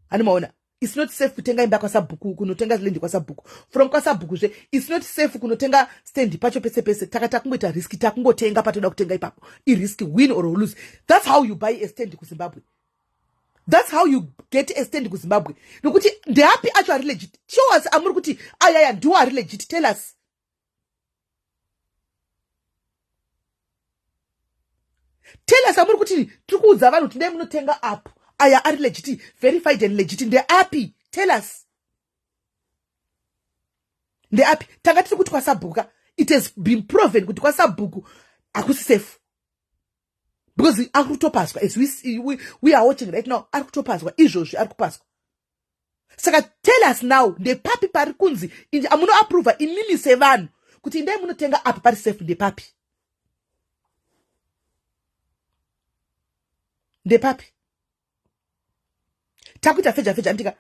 Animaona, it's not safe kutenga imba kwaSabhuku kunotenga land kwaSabhuku. From kwaSabhuku zve it's not safe kunotenga stand pacho pese takata kungoita risk takungotenga patoda kutenga ipapo. I risk win or lose. That's how you buy a stand kuZimbabwe. That's how you get a stand kuZimbabwe. Nokuti ndeapi acho ari legit. Show us amuri kuti ayaya ndo ari legit. Tell us. Tell us amuri kuti tikuudza vanhu kuti ndai munotenga app aya ari legit, verified and legit. Ndeapi? Tell us. Ndeapi? Tanga tiri kuti kwaSabhuku it has been proven kuti kwaSabhuku akusi safe. Because ari kutopaswa as we are watching right now, ari kutopaswa izvozvi ari kupaswa. Saka tell us now, ndepapi pari kunzi amuno approve inini sevanhu kuti ndai munotenga app pari safe ndepapi? Ndepapi? Takuita feja ndika.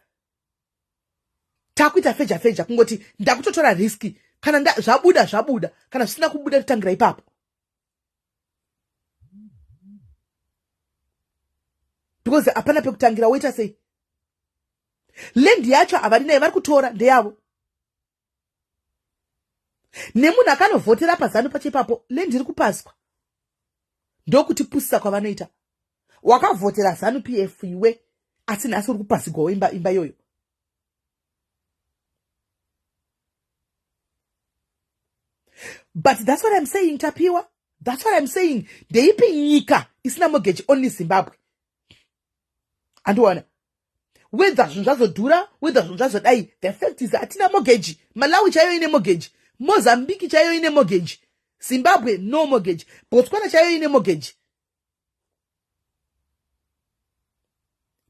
Takuita feja kungoti ndakutotora riski. Kana zvabuda. Kana zvisina kubuda titangira ipapo. Because apana pekutangira waita sei. Lendi yacho avari naye vari kutora ndeyavo. Nemunhu akanovhotera pazano pachipapo lendi iri kupaswa. Ndokuti pusisa kwavanoita. Wakavhotera zanu PF iwe asi nhasi uri kupasigwawo imba yoyo. But that's what I'm saying, Tapiwa. That's what I'm saying. Ndeipi nyika isina mortgage only Zimbabwe. Andiwana. Whether zvinhu zvazodhura, whether zvinhu zvazodai, the fact is hatina mortgage. Malawi chaiyo ine mortgage. Mozambique chaiyo ine mortgage. Zimbabwe no mortgage. Botswana chaiyo ine mortgage.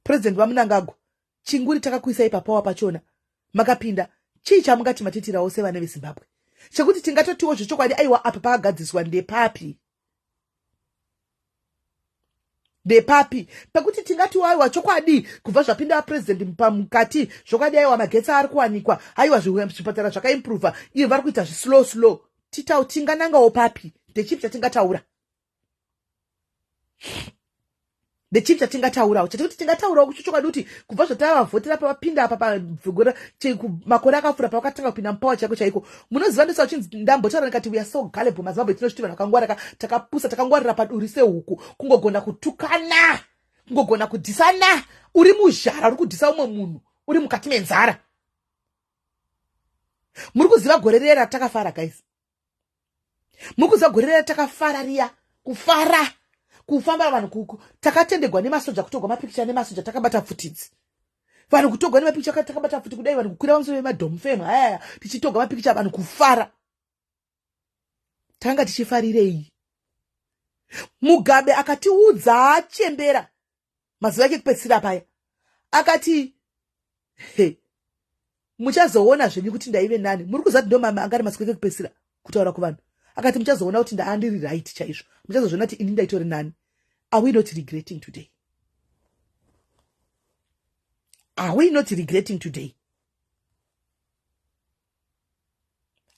President Vamunangagwa, chinguri takakuisai papawa pachona. Makapinda, chii chamungati matitirawo sevana veZimbabwe. Chekuti tingatotiwo zvechokwadi aiwa apa pakagadziswa ndepapi. Ndepapi. Pekuti tingatiwo aiwa chokwadi kubva zvapinda president pamukati zvokwadi aiwa magetsi ari kuwanikwa aiwa zvipatara zvakaimprova ivo vari kuita slow. Tinganangawo papi. Ndechipi chatingataura. Ndechipi chatingataurawo. Chatikuti tingataurawo kuchokwadi kuti kubva zvatavavhotera pavapinda apa pavhugura makore akafura pavakatanga kupinda mupawa chaiko. Munoziva ndisa uchinzi ndambotaura ndikati we are so gullible maZimbabwe tinoshuti vanhu vakangwara takapusa takangwarira paduri sehuku kungogona kutukana kungogona kudhisana uri muzhara uri kudhisa umwe munhu uri mukati menzara. Muri kuziva gore riya ratakafara guys. Muri kuziva gore riya ratakafara riya kufara kufamba vanhu takatendegwa nemasoja kutogwa mapikicha nemasoja takabata futidzi. Vanhu kutogwa nemapikicha takabata futi kudai vanhu kukwira pamusoro pemadhomu femu haya tichitogwa mapikicha vanhu kufara. Tanga tichifarirei. Mugabe akatiudza achembera mazuva ake kupedzisira paya. Akati muchazoona zvenyu kuti ndaive nani. Muri kuzati ndo mama angari masiku ake kupedzisira kutaura kuvanhu. Akati muchazoona kuti ndaandiri right chaizvo. Muchazozviona kuti ini ndaitori nani. Are we not regretting today? Are we not regretting today?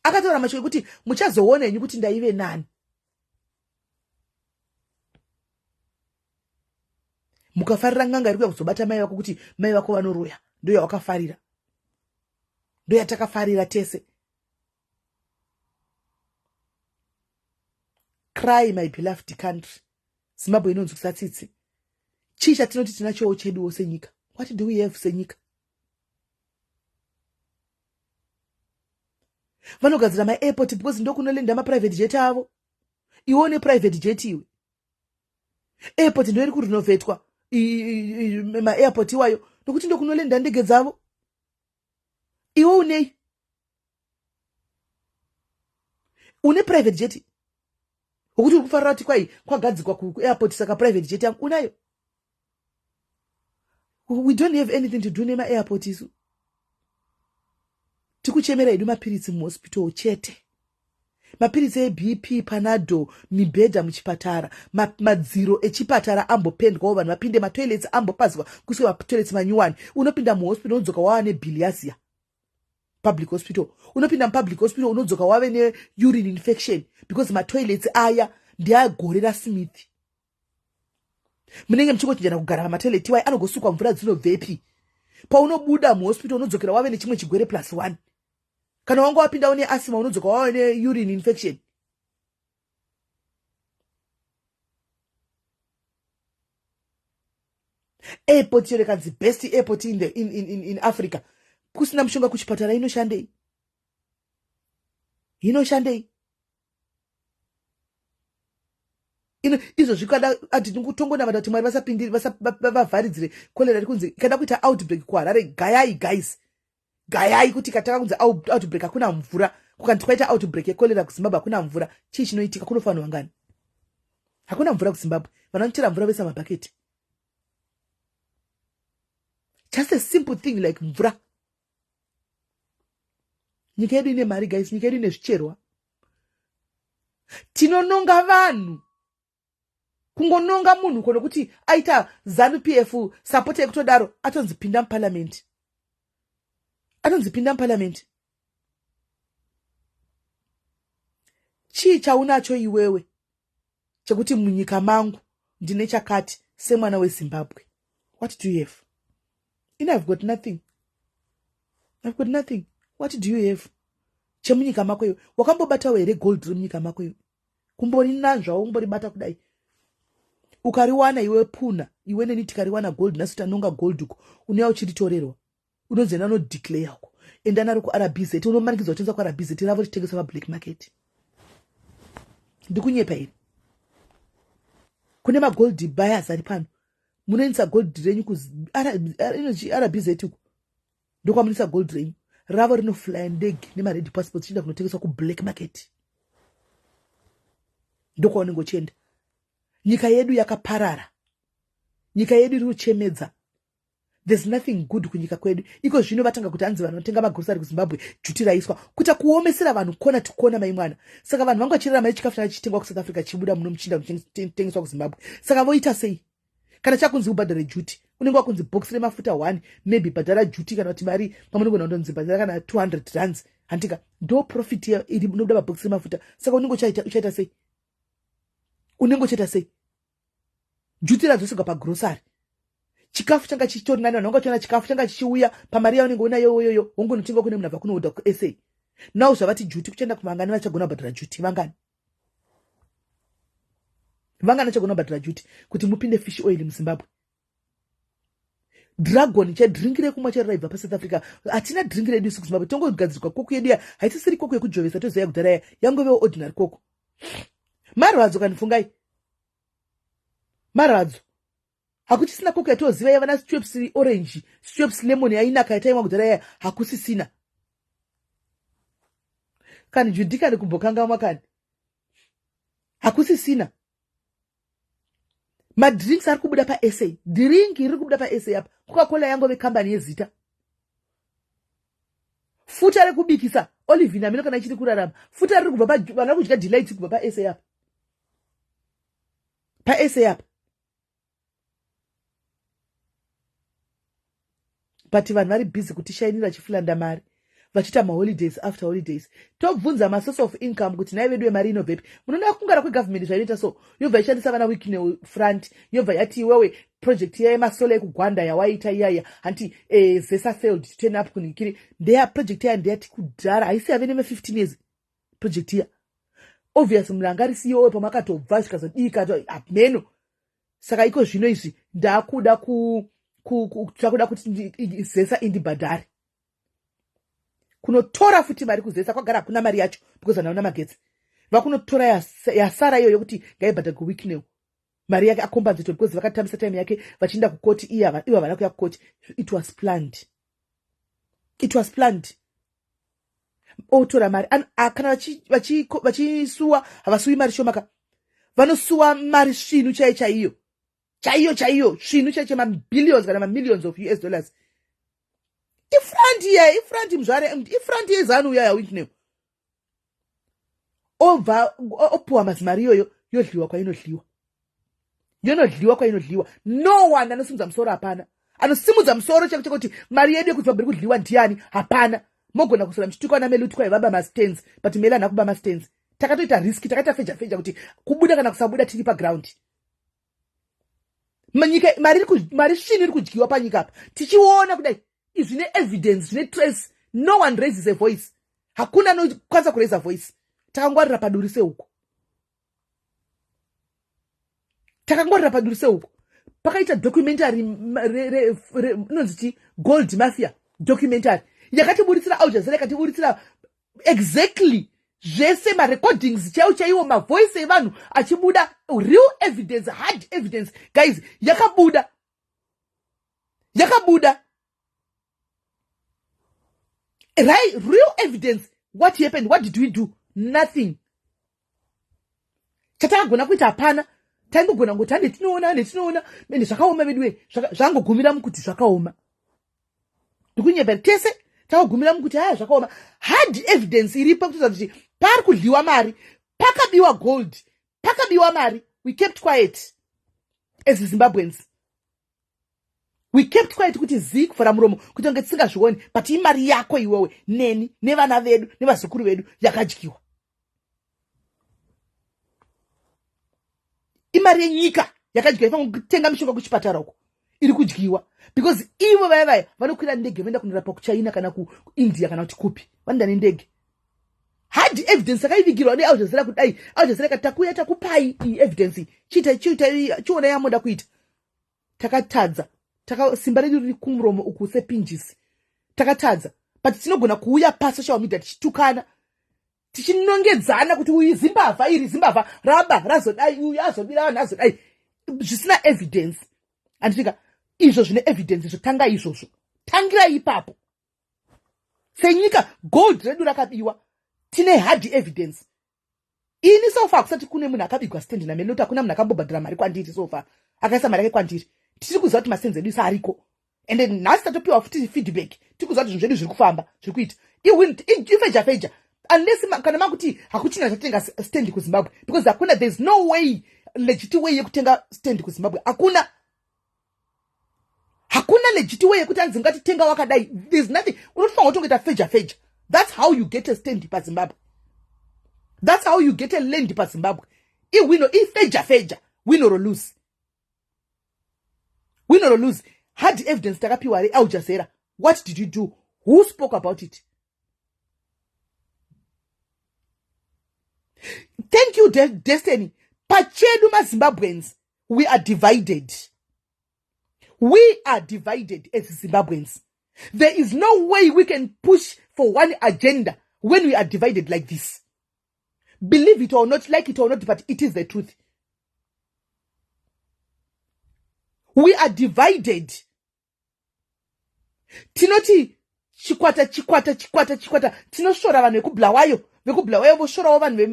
Akataura mashoko kuti muchazoona henyu kuti ndaive nani. Mukafarira nganga iri kuya kuzobata mai vako kuti mai vako vanoroya. Ndo yawakafarira. Ndo yatakafarira tese. Cry my beloved country. Zimbabwe inonzi kusatsitsi. Chii chatinoti tinachowo cheduwo senyika. What do we have senyika? Vanogadzira ma-airport because ndokunolenda ma-private jet avo. Iwone private jet iwe. Airport ndo iri kurinovetwa. Ma-airport iwayo. Nokuti ndokunolenda ndege dzavo. Iwo unei. Une private jet. Ukuti ukufarira kuti kwai kwagadzikwa ku-airport saka private jet yangu unayo. We don't have anything to do nema-airport isu. Tikuchemera edu mapiritsi muhospital chete. Mapiritsi eBP, Panado, mibhedha muchipatara, madziro echipatara ambopendwawo vanhu vapinde matoilets ambopazwa kuswe matoilets manyuwani. Unopinda muhospital unodzoka wava nebiliasia. Public hospital. Unopinda public hospital unodzoka wave ne-urine infection because matoilets aya ndeagorera Smith. Munenge muchingochinjana kugara pamatoilet iwayo anogosukwa mvura dzinobvepi. Paunobuda muhospital unodzokera wave nechimwe chigwere +1. Kana wanga wapinda une asthma unodzoka wave ne-urine infection. Airport yorekanzi best airport in Africa. Kusina mushonga kuchipatara inoshandei. Inoshandei. Izvo zvikada ati ndingutongona vada kuti Mwari vasapindire vasavharidzire kolera rikunzi kada kuita outbreak kuHarare gayai guys. Gayai kuti kataka kunzi outbreak hakuna mvura. Kukanti kwaita outbreak yekolera kuZimbabwe hakuna mvura. Chii chinoitika kunofanwa ngani? Hakuna mvura kuZimbabwe. Vanochera mvura vesa mabhaketi. Just a simple thing like mvura. Nyika yedu ine mari guys, nyika yedu ine zvicherwa. Tinononga vanhu. kungononga munhu kono kuti aita ZANU PF support yekutodaro atonzipinda muparliament. Atonzipinda muparliament. Chii chaunacho iwewe chekuti munyika mangu ndine chakati semwana weZimbabwe? What do you have? I've got nothing. I've got nothing. What do you have? Chemunyika mako yo wakambobata here gold munyika mako yo kumbori nanzva umbori bata kudai ukariwana iwe puna iwe neni tikariwana gold nasu tanonga gold uko unoya uchiritorerwa unonzena no declare uko enda naro ku RBZ unomanikidzwa kutenza ku RBZ ravo chitengesa pa black market. Ndikunyepa here kune ma gold buyers ari pano munoinisa gold renyu ku RBZ uko ndokwamunisa gold renyu ravo rinofly ndege nemared passport chienda kunotengeswa ku black market. Ndokwaunenge uchienda. Nyika yedu yakaparara. Nyika yedu iri kuchemedza. There's nothing good kunyika kwedu. Iko zvino vatanga kuti anzi vanotenga magrosari kuZimbabwe juti raiswa kuita kuomesera vanhu kona tikona mai mwana. Saka vanhu vanga chirira mai chikafu chitengwa ku South Africa chibuda muno muchinda kutengeswa kuZimbabwe. Saka voita sei? Kana chakunzi ubhadhara juti unenge wakunzi box remafuta 1 maybe bhadhara juti kana kuti mari pamunenge unondonzi bhadhara kana 200 rands handika ndo profit iri munobuda box remafuta. Saka unenge uchaita sei? Unenge uchaita sei? Juti radzoserwa pagrosari. Chikafu changa chitori nani vanhu vangachiona chikafu changa chichiuya pamari yaunenge una yoyoyo wongonotenga kune munhu abva kunohodha kuSA. Nawo zvavati juti kuchenda kumangani vachagona kubhadhara juti vangani. Vangani vachagona kubhadhara juti kuti mupinde fish oil muZimbabwe. Dragon drink rekumwa charibva pa South Africa. Hatina drink redu isu kuZimbabwe. Tongogadzirwa koko yedu ya haitisiri koko yekujovesa tozoya kudhara yangovewo ordinary koko. Marwadzo kanifungai. Marwadzo. Hakuchisina koko yatoziva yavana strips orange, strips lemon yainaka yataimwa kudhara hakusisina. Kani judika nikumbokanga kani. Hakusisina. Madrinks ari kubuda pa SA. Drink iri kubuda pa SA apa. Coca-Cola yango ve company yezita. Futa rekubikisa Olivina mino kana ichiri kurarama. Futa riri kubva pa vana kudya delight kubva pa SA apa. Pa SA apa. But vanhu vari busy kuti shainira chifulanda mari. Vachita holidays after holidays. Tobvunza ma source of income kuti nai vedu mari inobvepi. Munoda kungara kwegovernment zvainoita so. Yobva ishandisa vana weekend front. Yobva yati wewe project ya masola ekugwanda yawaita iyaya. Anti Zesa failed to turn up kunikiri. Their project ya ndeyati kudhara. Haisi yave neme 15 years. Project ya. Obvious mlangari CEO pamakatobva zvikazodika apmeno. Saka iko zvino izvi ndakuda takuda kuti Zesa indibhadhari. Kunotora futi mari kuZesa kwagara kuna mari yacho because anaona magetsi. Vakunotora yasara iyo yokuti ngaibhadhara kuweekend. Mari yake akombanzito because vakatambisa time yake vachinda kukoti ivo vana kuya kukoti. It was planned. It was planned. Otora mari kana vachisuwa havasuwi mari shomaka. Vanosuwa mari svinu chaiyo. Chaiyo svinu chaiyo billions kana millions of US dollars. Ifrandi mzvare ifrandi yezanu ya weekend. Opuwa mazimari yoyo yodliwa kwa inodliwa. Yonodliwa kwa inodliwa. No one anosimudza musoro hapana. Anosimudza musoro chekuti mari yedu yekuti vabiri kudliwa ndiani hapana. Mogona kusora mchituko na melu tukwa baba mastens but mela nakuba mastens. Takatoita riski takaita feja kuti kubuda kana kusabuda tiri pa ground. Mari shini iri kudyiwa panyika apa. Tichiona kudai zvine evidence, zvine trace. No one raises a voice. Hakuna no kwanza kuraise a voice. Takangwarira padurise huko. Pakaita documentary nonziti Gold Mafia documentary. Yakatiburitsira Al Jazeera yakatiburitsira exactly zvese ma recordings chaiwo ma voice evanhu achibuda real evidence, hard evidence. Guys, yakabuda. Right, real evidence. What happened? What did we do? Nothing. Chatagona kuita hapana. Taingogona ngoti ndetinoona. Mende zvakaoma vedwe. Zvangogumira mukuti zvakaoma. Ndikunyepa tese tagumira mukuti zvakaoma. Hard evidence iripo kutoza kuti pari kudliwa mari, pakabiwa gold, pakabiwa mari. We kept quiet. as Zimbabweans. We kept quiet kuti zik for muromo kuti unge tisingazvioni, but imari yako iwewe neni nevana vedu nevazukuru vedu yakadyiwa. Imari yenyika yakadyiwa, ifanira kutenga mishonga kuchipatara uko iri kudyiwa, because ivo vaya vanokwira ndege voenda kunorapa kuChina kana kuIndia kana kuti kupi, vanoenda nendege. Hard evidence akaivigirwa neAl Jazeera kudai, Al Jazeera katakuya takupai evidence chiona yamoda kuita. Takatadza, simba redu riri kumuromo uku sepinjisi. Takatadza, but tinogona kuuya pasocial media tichitukana, tichinongedzana kuti uyu Zimbabwe iri Zimbabwe raba razodai uyu azobira vanhu azodai, zvisina evidence. Andisvika izvo zvine evidence zvotanga izvozvo, tangira ipapo. Senyika gold redu rakabiwa, tine hard evidence. Ini so far kusati kune munhu akabigwa stand namene kuti hakuna munhu akambobhadhara mari kwandiri so far akaisa mari yake kwandiri. Tiri kuziva kuti masenzi edu ariko, and then nhasi tatopiwa futi feedback, tiri kuziva kuti zvinhu zvedu zviri kufamba zviri kuita. Ifeja unless kana makuti hakuchina chatenga stand kuZimbabwe, because hakuna, there's no way legit way yekutenga stand kuZimbabwe. Hakuna legit way yekuti anzi ngatitenga wakadai. There's nothing. Unofanira kutongoita feja. That's how you get a stand pa Zimbabwe. That's how you get a land pa Zimbabwe. Feja, win or lose. Win or lose. Hard evidence takapiwa Al Jazeera. What did you do? Who spoke about it? Thank you, Destiny. Pachedu ma Zimbabweans. We are divided. We are divided as Zimbabweans. There is no way we can push for one agenda when we are divided like this. Believe it or not, like it or not, but it is the truth. We are divided. Tinoti chikwata. Tinoshora vanhu vekubulawayo voshorawo vanhu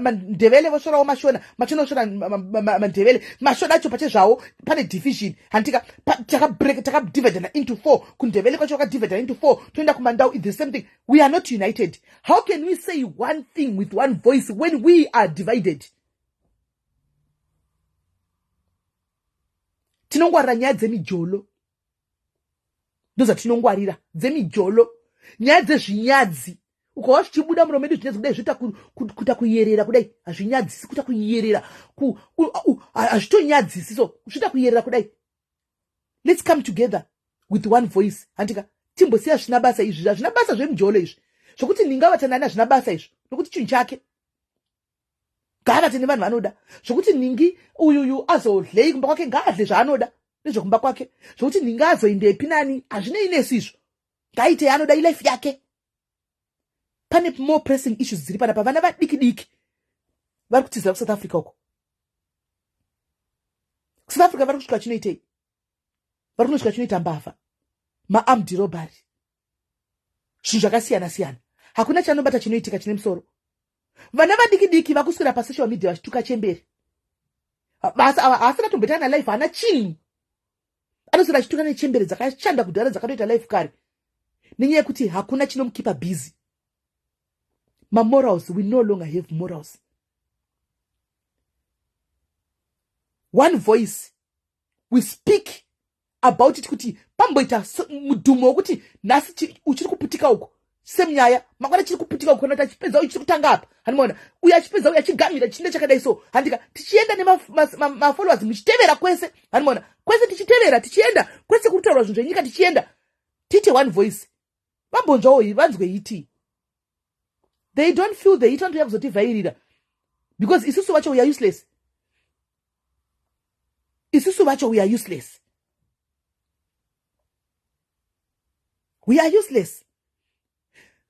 mandevele voshorawo mashona oshora mandevele mashona acho pachezvawo pane division. Handika takadividana into 4 kundevele kwacho wakadividana into 4 toenda kumandau. It's the same thing. We are not united. How can we say one thing with one voice when we are divided? Tinongwarira nyaya dzemijolo, ndozatinongwarira dzemijolo, nyaya dzezvinyadzi. Ukawa zvichibuda muromo medu zvinezvi kudai zvoita kuita kuyerera kudai, hazvinyadzisi kuita kuyerera, hazvitonyadzisi, so zvoita kuyerera kudai. Let's come together with one voice. Handika timbosiya zvina basa izvi, hazvina basa zvemijolo izvi, zvokuti ningavatandani hazvina basa izvi, nokuti chinhu chake ngaavatende vanhu vanoda, zvokuti ningi uyuyu azodlei kumba kwake ngaadle zvaanoda nezvokumba kwake, zvokuti ningi azoendepi nani hazvinei nesu izvo, ngaaite yaanoda ilife yake. Pane more pressing issues dziri panapa. Vana vadiki vari kutizira kuSouth Africa uko. South Africa vari kusvika chinoitei? Vari kunosvika chinoita mbavha, ma-armed robbery, zvinhu zvakasiyana. Hakuna chanobata chinoitika chine musoro. Vana vadiki vakuswera pasocial media vachituka chemberi. Basa haasina tombetana life, hana chinhu. Anoswera achituka nechemberi dzakashanda kudhara dzakatoita life kare. Nenyaya yekuti hakuna chinomukipa busy. My morals, we no longer have morals. One voice, we speak about it kuti pamboita mudhumo wokuti nhasi uchiri kuputika uko semnyaya makwana chiri kuputika uko noti achipedza uyu chiri kutanga apa. Hanimona uyu achipedza uyu achigamira chinde chakadai so. Handika tichienda nemafollowers muchitevera kwese. Hanimona kwese tichitevera tichienda kwese kutaurwa zvinhu zvenyika tichienda tite one voice. Vambonzwawo vanzwe iti. They don't feel the heat on to have because isusu vacho we are useless. Isusu vacho we are useless. We are useless.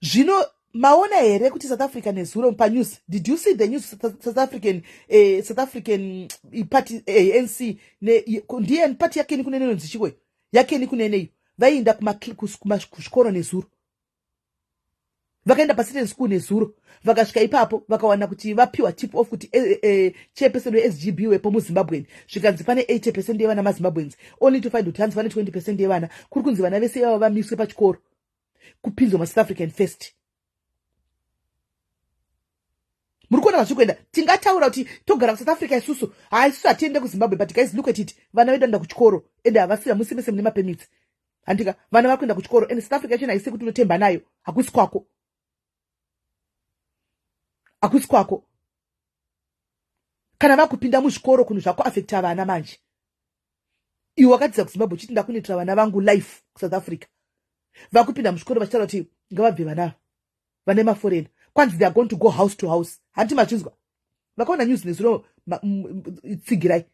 Zvino maona here kuti South Africa nezuro panews. Did you see the news? South African party ANC ndiye party yake ni kunene nzichikwe yake ni kunene vainda kuchikoro nezuro. Vakaenda pasitting school nezuro, vakasvika ipapo vakawana kuti vapiwa tip off kuti chairperson weSGB wepo muZimbabwe zvikanzi pane 80% yevana maZimbabweans, only to find kuti hanzi pane 20% yevana. Kuri kunzi vana vese ivavo vamiswe pachikoro kupinzwa maSouth African first. muri kuona vachikuenda. Tingataura kuti togara kuSouth Africa isusu, isusu hatiende kuZimbabwe, but guys look at it. Vana vedu vanoenda kuchikoro ende havasira musi mese mune mapemits. Handika vana vari kuenda kuchikoro ende South Africa chena haisi kuti unotemba nayo, hakusi kwako. Hakusi kwako. Kana vakupinda muzvikoro kunhu zvakuafekta vana manje. Iwe wakadzidza kuZimbabwe uchiti ndakunoitira vana vangu life kuSouth Africa. Vakupinda muzvikoro vachitaura kuti ngavabve vana vane maforena. Kwanzi they are going to go house to house. Handi machizwa. Vakaona news nezuro tsigirai.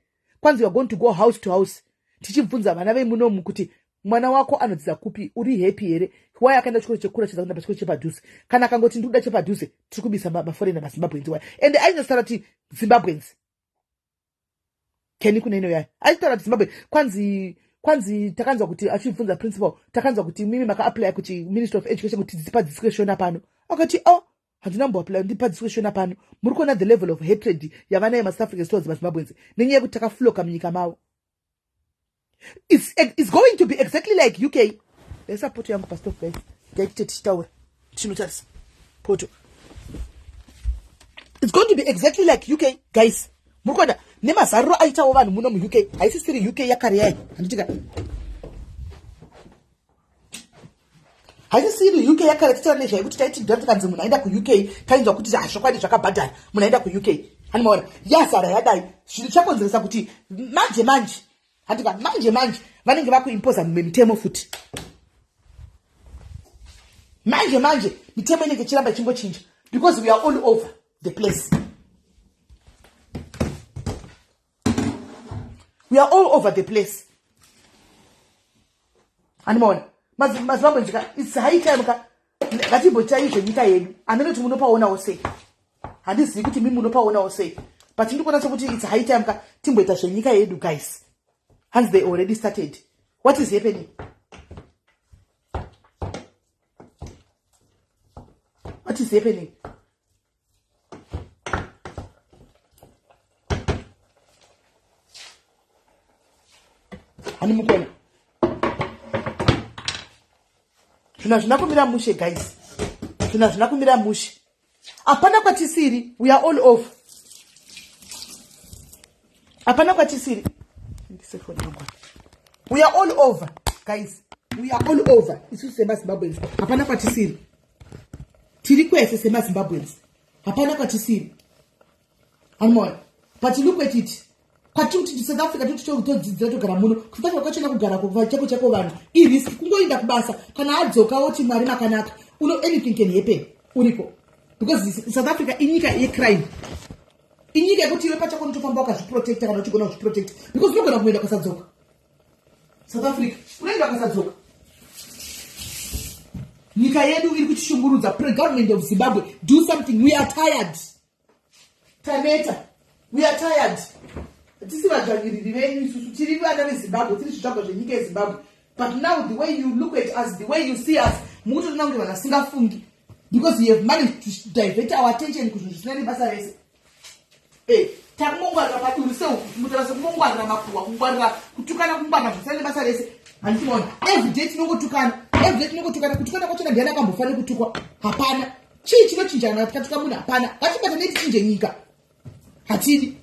Kwanzi we are going to go house to house. Tichibvunza vana vemunomu kuti mwana wako anodzidza kupi, uri happy here? Why akaenda chikoro chekura chiza kuenda pachikoro chepadhuze? Kana akangoti ndoda chepadhuze, tiri kubisa maforena maZimbabweans why? And ainosara kuti Zimbabweans. Keni kuneno yayo. Aitora kuti Zimbabwe kwanzi takanzwa kuti achibvunza principal, takanzwa kuti mimi maka apply kuti Ministry of Education kuti dzipa discretion apano. Akati handina mbo apply ndipa discretion apano. Muri kuona the level of hatred yavana yeMouth Africans towards Zimbabweans. Nenyaya kuti takafloka munyika mawo. It's going to be exactly like UK. Let's support young pastor guys. It's going to be exactly like UK guys. Mukwada nema zarro aita vanhu muno mu UK. Haisisiri UK yakare yayi. Handitika. Haisisiri UK yakare titaonesha kuti taiti ndati kanzi munhu aenda ku UK kainzwa kuti zvashokwa zvakabhadhara munhu aenda ku UK. Hanimaona yasara yadai. Zvinhu chakonzeresa kuti manje handika manje vanenge vakuimposa mitemo futi. Manje mitemo inenge chiramba chimbochinja because we are all over the place. We are all over the place. Animona mazvambo njika it's high time ka ngatimbochaizve nyika yedu. Anoti munopaona ose. Handizivi kuti mimi munopaona ose. But ndikuona sokuti it's high time ka timboita zvenyika yedu guys. Hence they already started. What is happening? What is happening? Animukona. Zvinakumira mushe guys. Zvinakumira mushe. Apana kwatisiri, we are all over. Apana kwatisiri. We are all over, guys. We are all over. Isu sema Zimbabweans. Hapana kwatisiri. Tiri kwese sema Zimbabweans. Hapana kwatisiri. Anmona. But look at it. Kwati South Africa todzidzira togara muno. Kufatwa kwachona kugara kuva chako vanhu. Irisk kungoinda kubasa kana adzoka oti mwari makanaka. Anything can happen. Uriko. Because South Africa inyika yecrime. Inyika yekuti iwe pachako unotofamba wakazviprotecta kana uchigona kuzviprotecta because unogona kuenda kwasadzoka. South Africa unoenda kwasadzoka. Nyika yedu iri kuchishungurudza. Government of Zimbabwe, do something. We are tired. Taneta, we are tired. Tisi vadzvanyiriri venyu isusu tiri vana veZimbabwe, tiri zvitsvagwa zvenyika yeZimbabwe. But now the way you look at us, the way you see us, mukutoona kuti vanhu vasingafungi because you have managed to divert our attention kuzvinhu zvisina nebasa rese. Takungwarira paduru seuku, mutarasa kungwarira makuhwa, kungwarira kutukana, kungwarira zvisina nebasa rese. Handiona everyday tinongotukana, kutukana kwachona ndiani akambofanira kutukwa? Hapana. Chii chinochinja kana tikatuka munhu? Hapana. Ngatibatane tichinje nyika. Hatidi.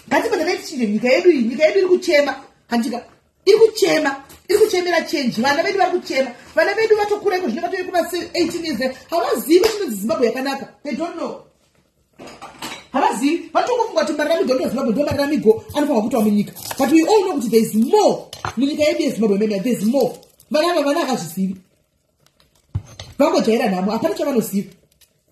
Ngatibatane tichinje nyika yedu iyi. Nyika yedu iri kuchema. Handika iri kuchema. Iri kuchemera change. Vana vedu vari kuchema. Vana vedu vatokura iko zvino vatori kuma 18 years. Havazivi chinonzi Zimbabwe yakanaka. They don't know. Havazivi. Vatokufunga kuti marira migo ndo Zimbabwe ndo marira migo anofanwa kutwa munyika. But we all know kuti there is more. Munyika yedu yeZimbabwe mena there is more. Vana havazvizivi. Vangojaira nhamo, hapana chavanoziva.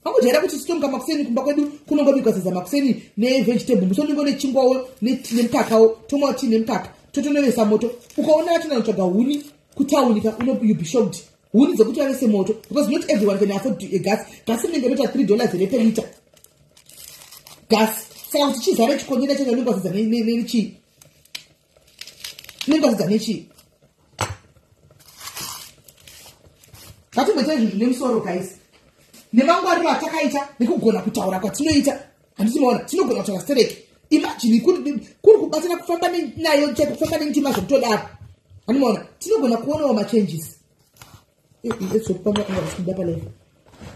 Vangojaira kuti sitonga makuseni kumba kwedu kunongobikwa sadza makuseni nevegetable, musonongo nechingwawo nemukakawo, tomati nemukaka, totonovesa moto. Ukaona vatona kutsvaga huni kutaunika, you'll be shocked. Huni dzekuti vanese moto because not everyone can afford a gas. Gas inenge inoita $3 per liter. Gas. Saka kuti chizare chikonyera chacho nengwa sadza nechii? Nengwa sadza nechii? Ngatimboita zvinhu zvine musoro guys. Nemangwariro atakaita nekugona kutaura kwatinoita. Handitimaona tinogona kutaura stereke. Imagine kuri kubatana kufamba nayo chete kufamba nentima zvokutodaro. Handitimaona tinogona kuonawo machanges.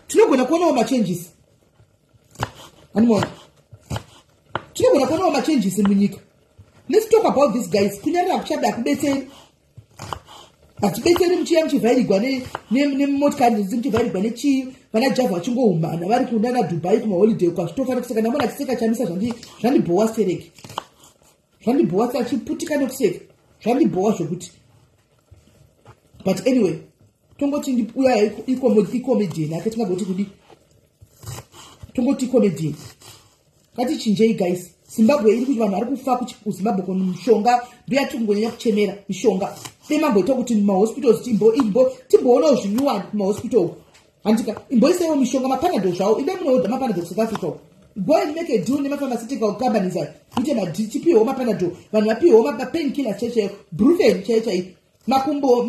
Tinogona kuonawo machanges. Animal. Today we're going to changes in Munika. Let's talk about these guys. Kunyara kuchada kubete. Atibete mchiamchi vairi gwane ne motkari zimchivairi gwane chi vana Java chungo umana vari kunana Dubai kuma holiday kwa chitofana kuseka namona chiseka chamisa zvandi bowa sereki. Zvandi bowa sachiputika nokuseka. Zvandi bowa zvokuti. But anyway, tongoti ndipuya comedian akatingagoti kudi. Tongoti comedian. Kati chinjei guys. Zimbabwe iri kuti vanhu vari kufa kuZimbabwe kono mishonga ndoya tungonyanya kuchemera mishonga. Demamboita kuti mahospitals timboona zvinyuwani kumahospital. Andika imboisewo mishonga mapanado zvawo ide munoodha mapanado kuSouth Africa. Go and make a deal nemapharmaceutical companies kuti tipiwewo mapanado vanhu vapiwewo mapainkiller cheche brufen cheche makumbo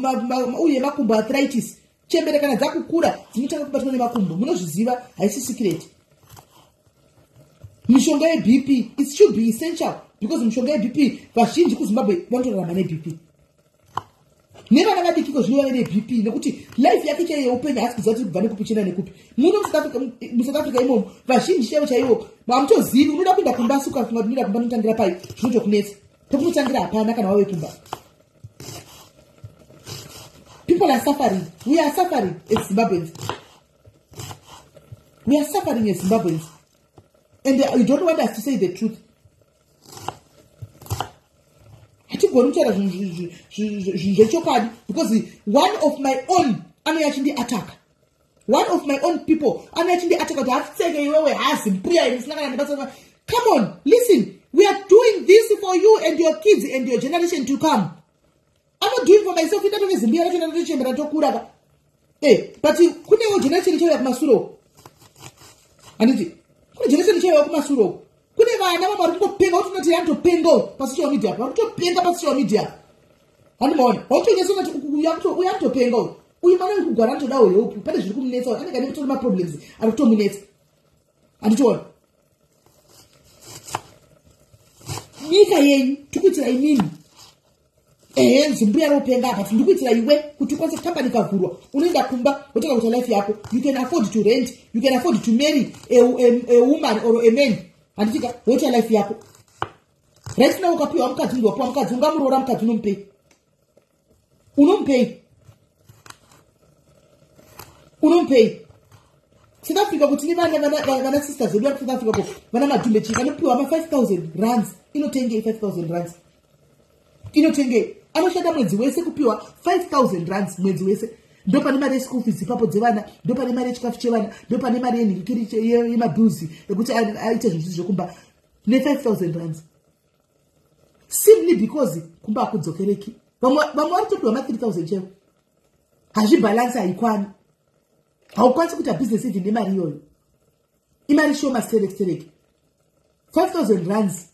uye makumbo arthritis chembere kana dzakukura dzinotanga kubatwa nemakumbo munozviziva haisi secret. Mishonga yeBP it should be essential because mishonga yeBP vazhinji kuZimbabwe vanotorarama neBP. Nevana vadikiko zvinova neBP nekuti life yake chaiyo upenyu haasi kuziva kuti kubva nekupi china nekupi. Muno muSouth Africa imomo vazhinji chaivo chaivo hamutozivi unoda kuenda kumba suka funga kuti unoda kumba notangira pai zvinotokunetsa. Pekunotangira hapana kana wave kumba. People are suffering. We are suffering as Zimbabweans. We are suffering as Zimbabweans. And you don't want us to say the truth. Because one of my own actually attack. One of my own people actually attack. Come on, listen. We are doing this for you and your kids and your generation to come. I'm not doing for myself. But kuna generation chao ya kumasuro. Aniti. Kuna generation chao ya kumasuro. Kune vana vama varikutopenga utunoti yantopenga pasocial media. Varikutopenga pasocial media. Animaona. Wautonyeso ngati uyantopenga. Uyu mwana kugwara ntodawo yopu. Pane zviri kumunetsa. Anenge ane kutori problems. Ari kutomunetsa. Anditoona. Nyika yenyu tikuitira inini. Zimbuya ropenga apa ndikuitira iwe kuti kwanza company kavhurwa unoenda kumba wotaka kuti life yako you can afford to rent, you can afford to marry a woman or a man. Anditika wota life yako right now ukapiwa mukadzi ndokuwa mukadzi ungamurora mukadzi unompei South Africa kuti vana sisters vedu vari South Africa vana madhumbe chii vanopiwa ma 5,000 rands inotenge 5,000 rands inotenge anoshanda mwedzi wese kupiwa 5,000 rands mwedzi wese. Ndo pane mari yeschool fees ipapo dzevana, ndo pane mari yechikafu chevana, ndo pane mari yenhikiri yemabills ekuti aite zvinhu zvekumba ne 5,000 rands. Simply because kumba akudzokereki. Vamwe vari topiwa ma 3,000 chero. Hazvibalance haikwani. Haukwanisi kuita business even nemari iyoyo. Imari shoma sereki. 5,000 rands.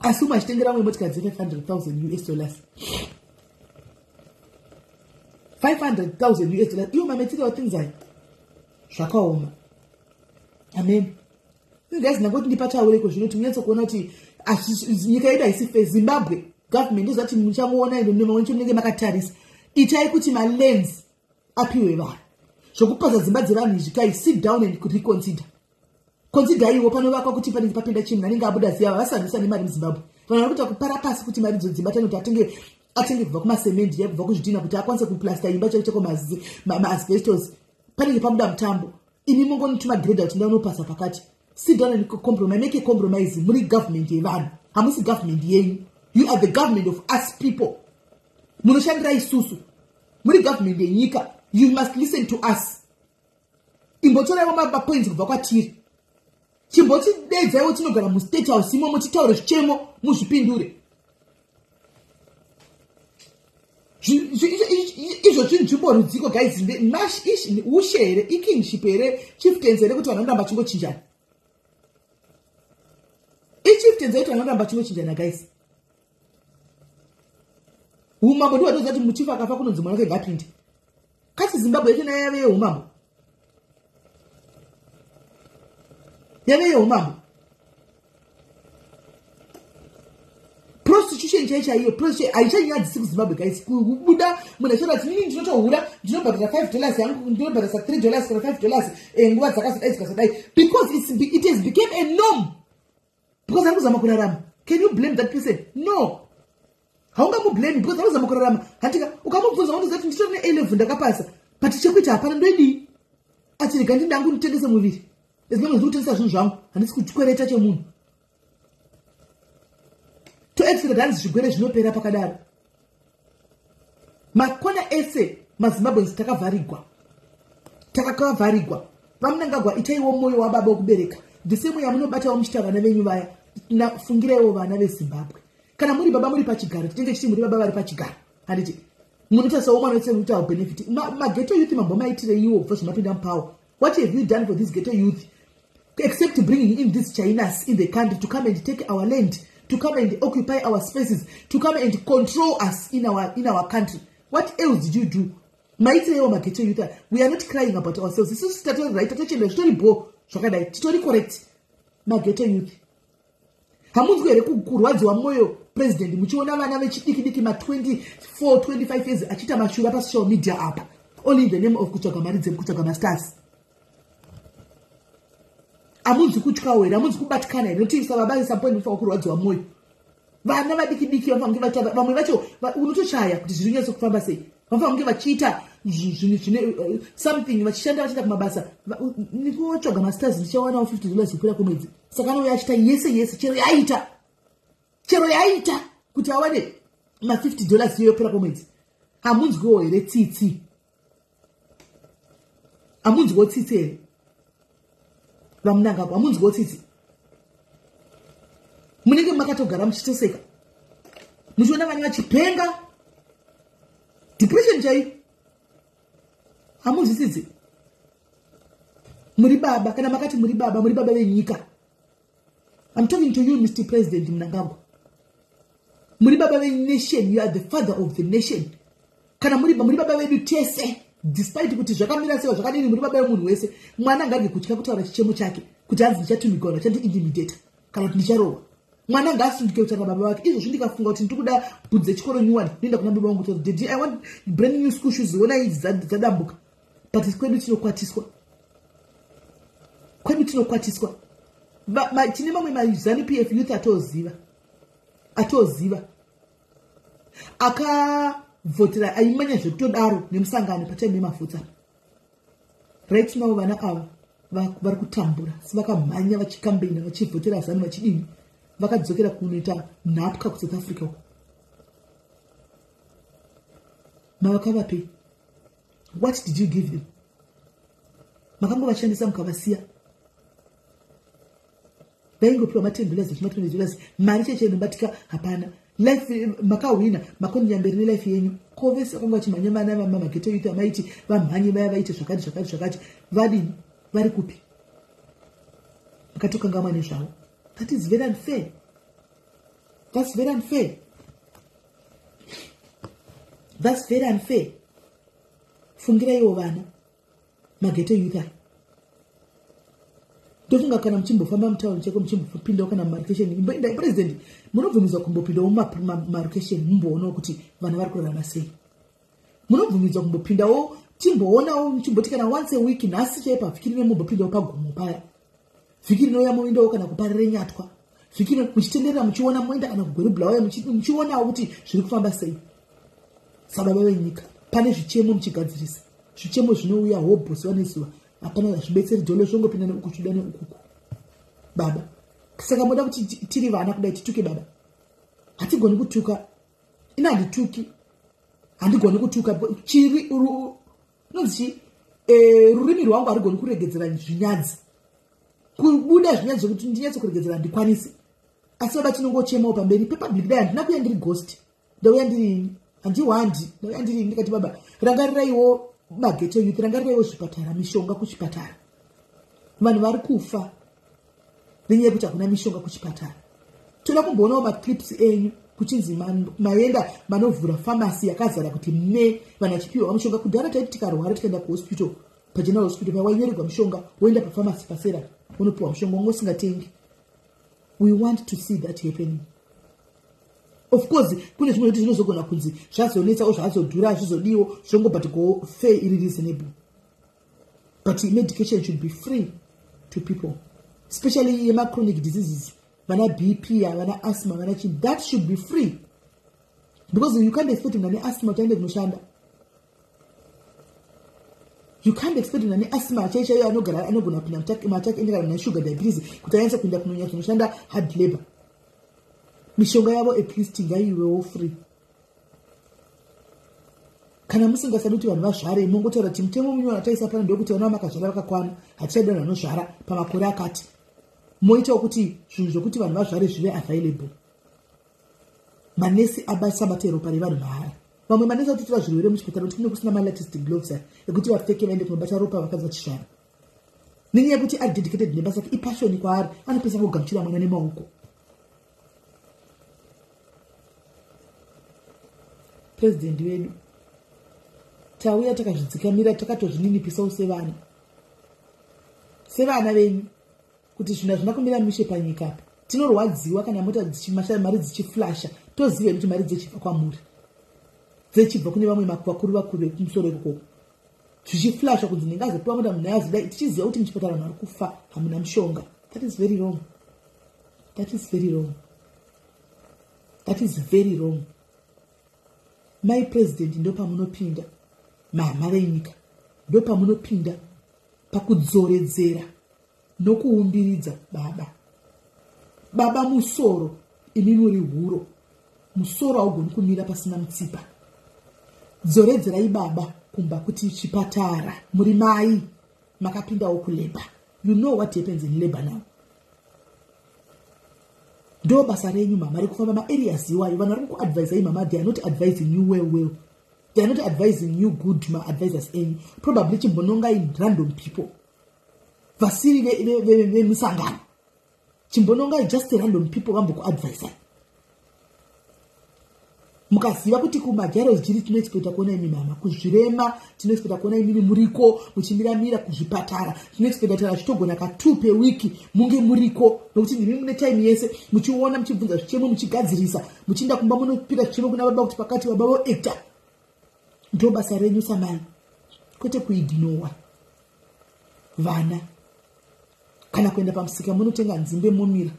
Asuma chitengera mwe motika dze $500,000. 500,000 US. Iyo material things are zvakaoma. Amen. You guys nangoti ndipata ureko zvinoti munetso kuona kuti nyika yedu haisi Zimbabwe government ndozati muchamuona ino nemawoncho munenge makatarisa. Itai kuti ma lens apiwe vanhu. Zvokupaza dzimba dzevanhu izvi sit down and reconsider. Consider iwo panovakwa kuti panenge papinda chinhu anenge abuda ziya vasandisa nemari muZimbabwe. Vanhu vari kuita kupara pasi kuti mari dzodzimba tanoti atenge kubva kumasemendi kubva kuzvidhina kuti akwanise kuplasta imba cheko maasbestos. Panenge pabuda mutambo. Ini mungonituma grade kuti ndaunopasa pakati. Sit down and compromise. Make a compromise. Muri government yevanhu. Hamusi government yenyu. You are the government of us people. Munoshandira isusu. Muri government yenyika. You must listen to us. Imbotora mapoints kubva kwatiri. Chimboti dedzaiwo tinogara mustate house imo muchitaura zvichemo muzvipindure. Izvo zvinhu zvimborudziko guys. Mash ish ushere ikingship here chieftains here kuti vanhu vanoramba chingochinjana. Chieftains here kuti vanhu vanoramba chingochinjana guys. Umambo ndiwo ndozati muchifa akafa kunonzi mwana wake ngapinde. Kati Zimbabwe yake nayo yave yeumambo. prostitution chaiyo prostitution aichanyadzisi kuZimbabwe guys kubuda munhu achirati nini ndinotohura ndinobhadhara $5 yangu ndinobhadhara $3 kana $5 nguva dzakazodai dzikazodai because it has become a norm because arikuzama kurarama. Can you blame that person? No. Haungamublame because arikuzama kurarama. Hatika ukamubvunza unozati nditori ne-A-level ndakapasa but chekuita hapana ndoidi ati rega ndangu nditengese muviri as long as ndikutengesa zvinhu zvangu handisi kuchikwereta chemunhu to extra hanzi zvigwere zvinopera pakadaro. Makona ese maZimbabweans takakavharigwa vamunangagwa itaiwo mwoyo wababa wokubereka the same way yamunobatawo muchita vana venyu vaya nafungiraiwo vana veZimbabwe. Kana muri baba muri pachigaro tinenge chiti muri baba vari pachigaro handiti munotasawo mwana wese unoita benefit maghetto youth mambomaitire iwo kubva zvimapinda mupawo. What have you done for this ghetto youth except bringing in these Chinas in the country to come and take our land, to come and occupy our spaces, to come and control us in our country? What else did you do? Maitire maghetto youth, we are not crying about ourselves. This is status right attention story bo zvakadai titori correct. Maghetto youth hamunzwi here kurwadziwa mwoyo president muchiona vana vechidiki ma 24 25 years achita mashura pa social media apa only in the name of kutsvaga mari dzekutsvaga masters. Amunzwi kutyawo here, amunzwi kubatikana here notiisa vabarisa point for kurwadziwa mwoyo. Vana vadiki vafange vachava vamwe vacho unotoshaya kuti zviri nyatso kufamba sei. Vafange vachiita zvine something vachishanda vachiita kumabasa nikutsvaga masters ndichawana $50 kupera kumwedzi. Saka anouya achita yese chero yaita kuti awane $50 yopera kumwedzi. Hamunzwiwo here tsitsi. Hamunzwiwo tsitsi here. Vamunangapo hamunzwiwo tsitsi. Munenge makatogara muchitoseka. Muchiona vana vachipenga. Depression chaiyo. Hamunzwisisi. Muri baba kana makati muri baba venyika. I'm talking to you, Mr. President Mnangagwa. Muri baba nation, you are the father of the nation. Kana muri baba vedu tese, despite kuti zvakamira sewa zvakadini muri baba vemunhu wese, mwana ngarige kutya kutaura chichemo chake, kuti hanzi ndichatumigwa chati intimidate kana kuti ndicharowa. Mwana ngasunduke kutaura baba wake. Izvo zvindikafunga kuti ndikuda bvudze chikoro nyuwani, ndinda kuna baba vangu kuti did I want brand new school shoes wona idzi dzadambuka. But kwedu tinokwatiswa. Tine mamwe mazani PF youth atoziva akavhotera aimanya zvekutodaro nemusangano patime yemavhotsa. Right now vana ava vari kutambura sivakamhanya vachikambena vachivhotera zanu vachidini vakadzokera kunoita nhapwa kuSouth Africa uko. Mavakavapei? What did you give them? Makangovashandisa mukavasiya. Vaingopiwa $10 $20 mari cheche inobatika hapana. Life makawina makoni mberi nelife yenyu. Kovese vakanga vachimhanya vana vamaghetto youth amaiti vamhanye vaya vaite zvakati vadini vari kupi vakatokangamwa nezvavo. That is very unfair. That's very unfair. Fungiraiwo vana maghetto youth aya. Ndofunga kana muchimbofamba mutauni cheko muchimbopindawo kana mumarokesheni president munobvumidzwa kumbopindawo mumarokesheni mumboona kuti vana vari kurarama sei. Munobvumidzwa kumbopindawo timboonawo muchimboti kana once a week nhasi chaipa vhiki rimwe mumbopindawo pagomo paya. Vhiki rinouya moendawo kana kuparire nyatwa. Vhiki muchitenderera muchiona moenda kana kugwerubhula waya muchionawo kuti zviri kufamba sei. Sababa venyika pane zvichemo muchigadzirisa. Zvichemo zvinouya hobhosiwa nezuva. Hapana zvibetseri dole zvongopinda neuku chuda neukuku. Baba. Saka moda kuti tiri vana kudai tituke baba. Hatigoni kutuka. Ina handituki. Handigoni kutuka. Chiri nonzi rurimi rwangu harigoni kuregedzera zvinyadzi. Kubuda zvinyadzi kuti ndinyatso kuregedzera ndikwanisi. Asi baba tinongochemawo pamberi pepublic dai handina kuya ndiri ghost. Ndauya ndiri handiwandi. Ndauya ndiri ndikati baba rangariraiwo maghetto youth, rangariraiwo zvipatara, mishonga kuchipatara. Vanhu vari kufa nenyaya yekuti hakuna mishonga kuchipatara. Toda kumboonawo maclips enyu kuchinzi maenda manovhura pharmacy yakazara kuti vanhu vachipiwa mishonga. Kudhara taiti tikarwara tikaenda kuhospital pageneral hospital pawainyorerwa mishonga woenda papharmacy pasera unopiwa mishonga wanga usingatengi. We want to see that happening. Of course, kune zvimwe kuti zvinozogona kunzi zvazonetsa o zvazodhura zvizodiwo zvongo but go fair iri reasonable. But medication should be free to people, especially chronic diseases, vana BP, vana asthma, vana chin. That should be free because you can't expect an asthma to kunoshanda. You can't expect an asthma to anogona mataki endekana sugar diabetes kuti ayenze kuenda kunonya kunoshanda hard labor. Mishonga yavo at least ngaiwewo free. Kana musingasadi kuti vanhu vazvare mongotaura kuti mutemo munyu wataisa pano ndokuti vana makazvara vakakwana hatichadi vanhu vanozvara pamakore akati. Moitawo kuti zvinhu zvokuti vanhu vazvare zvive available. Manesi abasa matero pari vanhu mahara. Vamwe manesi vatotora zvirwere muchipatara kuti kune kusina malatest gloves ekuti vapfeke vaende kunobata ropa vakadzi vachizvara. Nenyaya yekuti ari dedicated nebasa ipassion kwaari anopesa kugamuchira mwana nemaoko. President wedu tauya takazvidzikamira takatozvininipisa sevana venyu kuti zvinhu hazvina kumira mushe panyika apa. Tinorwadziwa kana mota dzichimasha mari dzichiflasha tozive kuti mari dzichibva kwamuri dzichibva kune vamwe vakuru vekumusoro ikoko zvichiflasha kunzi ndingazopiwa mota munhu yazidai tichiziva kuti muchipatara vanhu vari kufa hamuna mushonga. That is very wrong. That is very wrong. That is very wrong. My president ndo pamunopinda mama venyika ndo pamunopinda pakudzoredzera nokuumbiridza baba musoro imi muri huro musoro haugoni kumira pasina mutsipa. Dzoredzerai baba kumba kuti chipatara muri mai makapindawo kuleba. You know what happens in labor now. Do basa renyu mama ri kufamba ma-areas iwayo vanhu vari kuadvise mama. They are not advising you well. They are not advising you good advisors enyu. Probably chimbononga in random people vasiri vemusangano chimbononga just random people vambokuadvisa. Mukaziva kuti kumajaros jiri tinoexpecta kuona imi mama kuzvirema tinoexpecta kuona imi muriko muchimiramira kuzvipatara tinoexpecta tara zvitogona ka2 pewiki munge muriko nokuti ndimi mune time yese muchiona muchibvunza zvichemo muchigadzirisa muchienda kumba munopira zvichemo kuna baba kuti pakati baba voacta. Ndo basa renyu samai kwete kuidhinowa vana. Kana kuenda pamusika munotenga nzimbe momira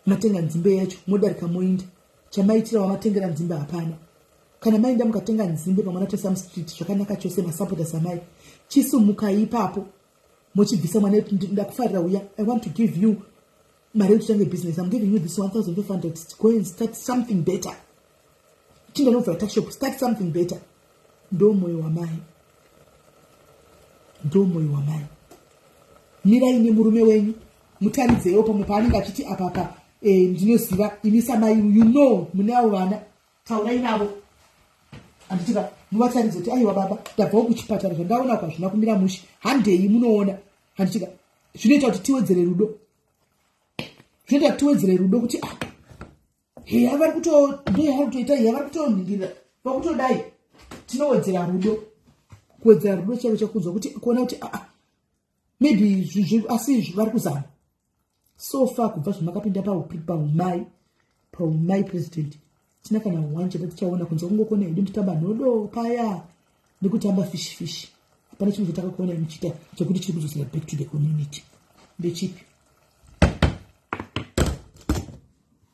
matenga nzimbe yacho modarika moinda chamaitira wamatengera nzimbe hapana. Kana mainda mukatenga nzimbe pamwana Tesam Street zvakanaka chose masapota samai chisumuka ipapo mochibvisa mwana ndakufarira uya I want to give you mari kutange business. I'm giving you this 1,500 go and start something better. Chinda novhura tax shop start something better. Ndo moyo wamai. Ndo moyo wamai. Mirai nemurume wenyu mutaridzewo pamwe paanenge achiti apapa ndinoziva imi samai you know mune avo vana taurai navo anditika muvataridze kuti aiwa baba ndabvawo kuchipatara zvandaona kwazvina kumira mushe handei munoona anditika zvinoita kuti tiwedzere rudo. Zvinoita kuti tiwedzere rudo kuti avari kutoita vari kutoningirira pakutodai tinowedzera rudo. Kuwedzera rudo chaivo chakunzwa kuti kuona kuti maybe asi vari kuzama. So far kubva zvimakapinda paumai president tina kana wanje tichaona kunze kungokona hedu nditamba nhodo paya nekutamba fish. Hapana chinhu chatakakuona muchita chekuti chiri kuzosira back to the community. Ndechipi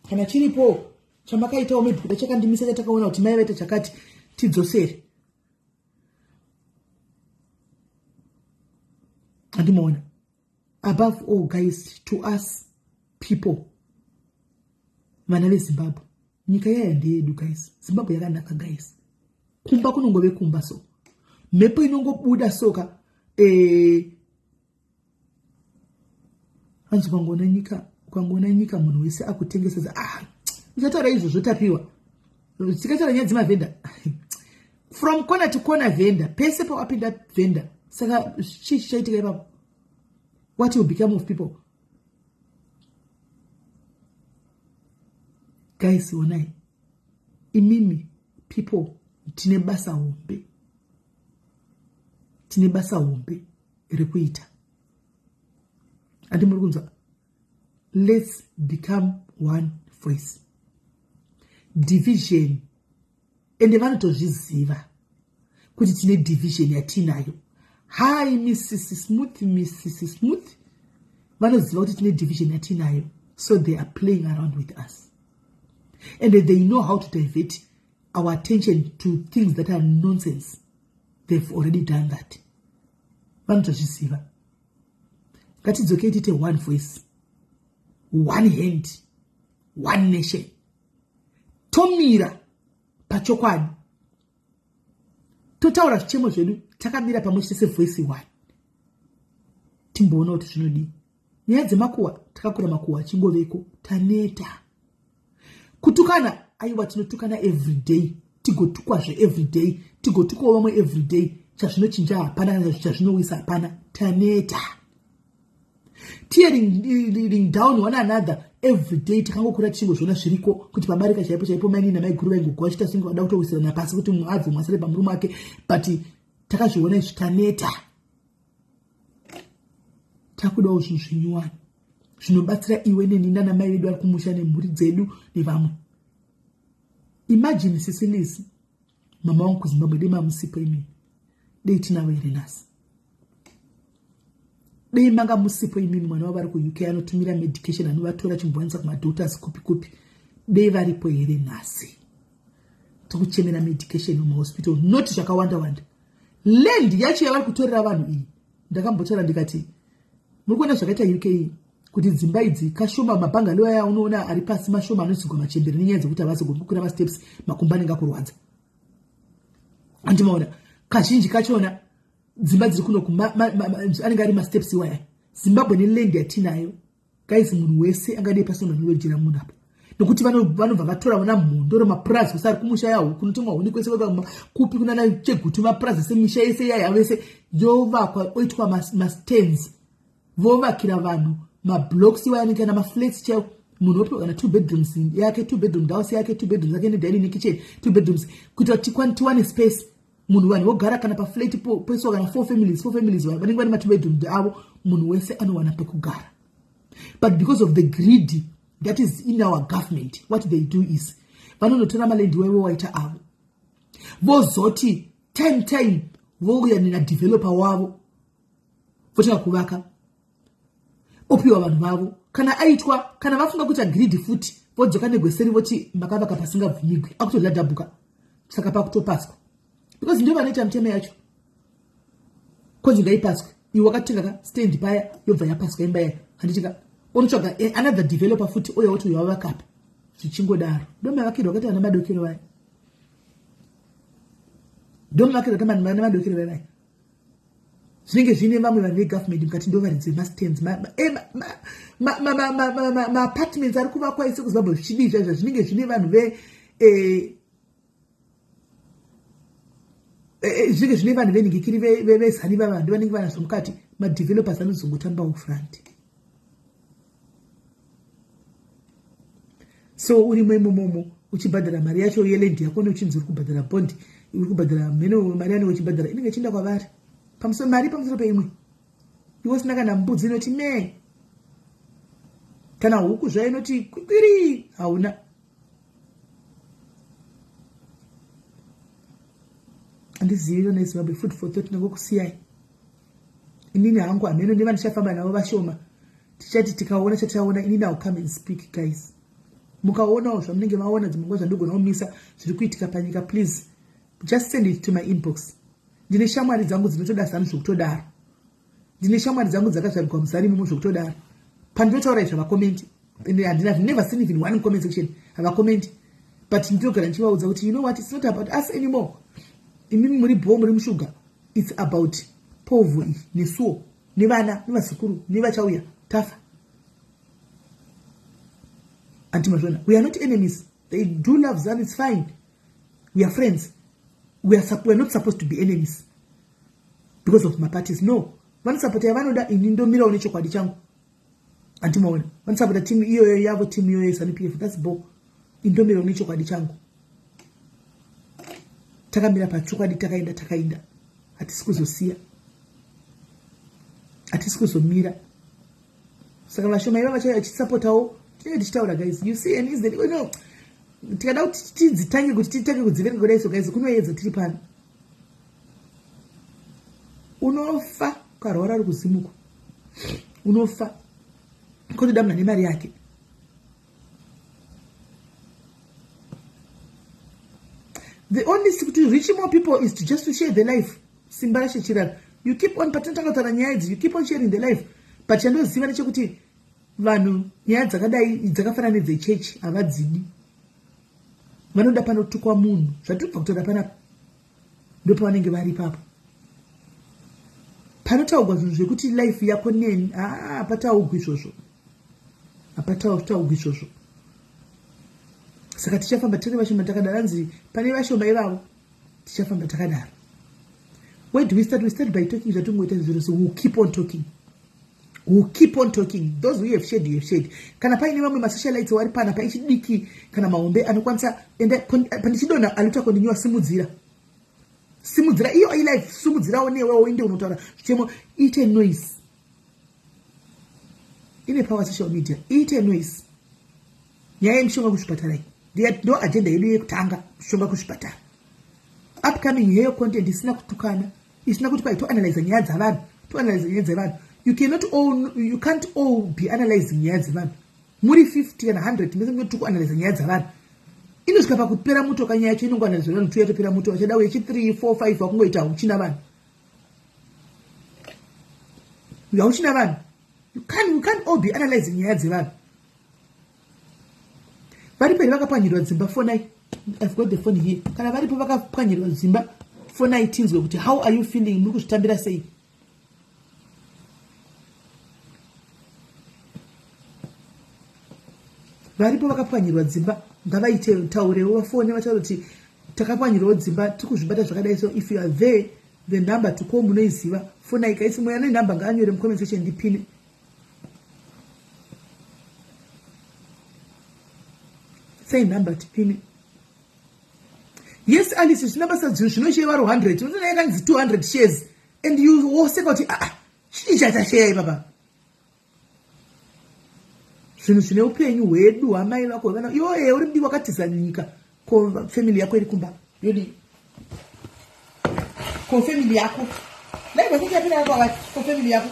kana chiripo chamakaitawo maybe kuda chakandimisa chatakaona kuti mai vaita chakati tidzosere. Andimaona. Above all, guys, to us people, vana veZimbabwe, nyika yaya ndeyedu guys. Zimbabwe yakanaka guys. Kumba kunongove kumba so. Mhepo inongobuda soka hanzi kwangona nyika munhu wese akutengesesa uchataura izvozvo tapiwa. Tikataura nyaya dzemavhenda. From corner to corner vendor, pese pawapinda vendor. Saka chii chichaitika ipapo? What will become of people? Guys, onai. Imimi, people, tine basa hombe. Rekuita. Adi murikunza. Let's become one voice. division ende vanotozviziva kuti tine division yatinayo. Hi Mrs. Smooth vanoziva kuti tine division yatinayo, so they are playing around with us and they know how to divert our attention to things that are nonsense. They've already done that. Vanotozviziva. Ngatidzokei tiite one voice, one hand, one nation. Tomira pachokwadi. Totaura zvichemo zvedu takamira pamwe chete sevoice one. Timboona kuti zvinodii. Nyaya dzemakuwa takakura makuwa achingoveko taneta. Kutukana aiwa tinotukana every day. Tigotukwazve every day. Tigotukwa vamwe every day. Chazvinochinja hapana, chazvinowisa hapana. Taneta. Tearing down one another every day. Takangokura tichingozviona zviriko kuti pabarika chaipo maini namai guru vaingogoa chita singo vada kutowisirana pasi kuti muabve mwasare pamurume wake, but takazviona izvi taneta. Takudawo zvinhu zvinyuwani zvinobatsira iwe neni nana mai vedu vari kumusha nemhuri dzedu nevamwe. Imagine Sicilies, mama wangu kuZimbabwe dei mamusipo imini. Dei tinawo here nhasi. Dei manga musipo imini mwana wavo vari kuUK anotumira medication anovatora chimbwanisa kumadoctors kupi. Dei varipo here nhasi. Tokuchemera medication mumahospital not zvakawanda. Land yacho yavari kutorera vanhu iyi. Ndakambotaura ndikati muri kuona zvakaita UK kuti dzimba idzi kashoma, mabhangalo aya unoona ari pasi mashoma anotsigwa machembere nenyaya dzekuti havasi kukwira masteps makumba anenge akurwadza. Andimaona kazhinji kachona dzimba dziri kuno anenge ari masteps iwaya. Zimbabwe neland yatinayo guys, munhu wese angadei pasina anolojera munhu apa, nokuti vanobva vatora vana mhondo mapurazi kusari kumusha yawo kunotemwa huni kwese kupi kunana chegutu mapurazi semisha yese yaya vese yovakwa oitwa mastands vovakira vanhu mablocks iwayanike na maflats chaiwo. Munhu opiwa kana 2 bedrooms yake, 2 bedroom house yake, 2 bedrooms yake nedining nekitchen, 2 bedrooms kuitira kuti tiwane space. Munhu vanhu vogara kana paflat poiswa kana 4 families vanenge vane ma2 bedrooms avo, munhu wese anowana pekugara. But because of the greed that is in our government, what they do is vanonotora malendi wewe waita avo vozoti time vouya nina developer wavo votanga kuvaka opiwa vanhu vavo. Kana aitwa kana vafunga kuti greed futi vodzoka negweseri voti makavaka pasingabvumigwi akutodhadhabhuka saka pakutopaswa, because ndio vanoita mtemo yacho. Konzi ngaipaswe iwe wakatenga ka stand paya yobva yapaswa imba yayo handitika unotsvaga another developer futi oya kuti yavakapa zvichingodaro. Ndomavakirwa wakati vana madokero vaya, ndomavakirwa kuti vana madokero vaya zvinenge zvine vamwe vanhu vegovernment mukati ndo varidze mastands ma-apartments ari kuvakwa ise kuZimbabwe zvichidii zvaizvo zvinenge zvine vanhu zvinenge zvine vanhu venhingikiri vezani vavanhu vanenge vanazvo mukati. Madevelopers anozongotambawo front. So uri momo uchibhadhara mari yacho yelendi yako neuchinzi uri kubhadhara bond, uri kubhadhara mheno mari yanenge uchibhadhara inenge ichienda kwavari mari pamusoro peimwe. Iwe usina kana mbudzi inoti me, kana huku zvainoti kwikwiri hauna. Handizivi yona Zimbabwe food for thought nangokusiyai. Inini hangu ameno ndiva ndichafamba navo vashoma. Tichati tikaona chataona inini I'll come and speak guys. Mukaonawo zvamunenge maona dzimwe zvandogona kumisa zviri kuitika panyika, please just send it to my inbox. Ndine shamwari dzangu dzinotoda zanu zvokutodaro. Ndine shamwari dzangu dzakazvarikwa muzari mumu zvokutodaro. Pandinotaura izvo havakomenti. And I've never seen even one comment section havakomenti. But ndinogara ndichivaudza kuti you know what, it's not about us anymore. Imimi muri bho muri mushuga. It's about povo nesuo nevana nevazukuru nevachauya tafa. Antimazona, we are not enemies. They do love Zan, it's fine. We are friends. We are not supposed to be enemies because of my parties. No. One support yavanoda inindomira une chokwadi changu. Antimaona. One support team iyo yavo team iyo SNPF. That's bo. Indomira une chokwadi changu. Takamira pa chokwadi takainda. Atisikuzosia. Atisikuzomira. Saka vashoma iva vacha support awo. Guys, you see, and is that no, tikada kuti tidzitange kuti titange kudziverenga kudai so guys kunoedza tiri pano unofa ukarwara ari kuzimuka unofa kuti damuna nemari yake. The only thing to reach more people is to just to share the life. Simba rashe chirara. You keep on patenta kutaura nyaya idzi, you keep on sharing the life. But chandoziva nechekuti vanhu nyaya dzakadai dzakafanana nedzechechi havadzidi. Vanoda panotukwa munhu. Zvatobva kutora panapa. Ndipo vanenge vari papo. Panotaurwa zvinhu zvekuti life yako neni, hapataurwi izvozvo. Hapataurwi izvozvo. Saka tichafamba tiri vashoma takadaro anzi pane vashoma ivavo tichafamba takadaro. Where do we start? We start by talking zvatongoita zviro, so we'll keep on talking. We'll keep on talking. Those we have shared, you have shared. Kana paine vamwe masocialites vari pana paichidiki kana mahombe anokwanisa ende pandichidona alita kundinyoa simudzira. Simudzira iyo ai life simudzira onewe oende unotaura chemo ite noise. Ine power social media ite noise. Nyaya yemishonga kuzvipatara. No agenda yedu yekutanga mishonga kuzvipatara. Upcoming hair content isina kutukana, isina kuti to analyze nyaya dzavanhu, to analyze nyaya dzavanhu. You can't all be analyzing nyaya dzavanhu. Muri 50 and 100 mese to analyze nyaya dzavanhu. Inosvika pakupera muto kanyaya yacho inongoanalize vanhu tuya topera muto vachada wechi 3 4 5 wakungoita uchina vanhu. Uchina vanhu. You can't all be analyzing nyaya dzavanhu. Varipo vakapwanyirwa Dzimba phone. I've got the phone here. Kana varipo vakapwanyirwa Dzimba phone tinzwe kuti how are you feeling muri kuzvitambira sei. Varipo vakapwanyirwa Dzimba ngavaite taurewo phone vataura kuti takapwanyirwa Dzimba tikuzvibata zvakadai, so if you are there the number to call munoiziva phone ikaisi mwe ane number ngaanyore mucomment section ndipine. Say number tipini. Yes, Alice, it's number says you know share 100. You know 200 shares. And you also got she just share baba. Shino upenyu wedu amai vako vana yo uri ndi wakatiza nyika ko family yako iri kumba. Yodi. Ko family yako. Leo kuti yapira ko family yako.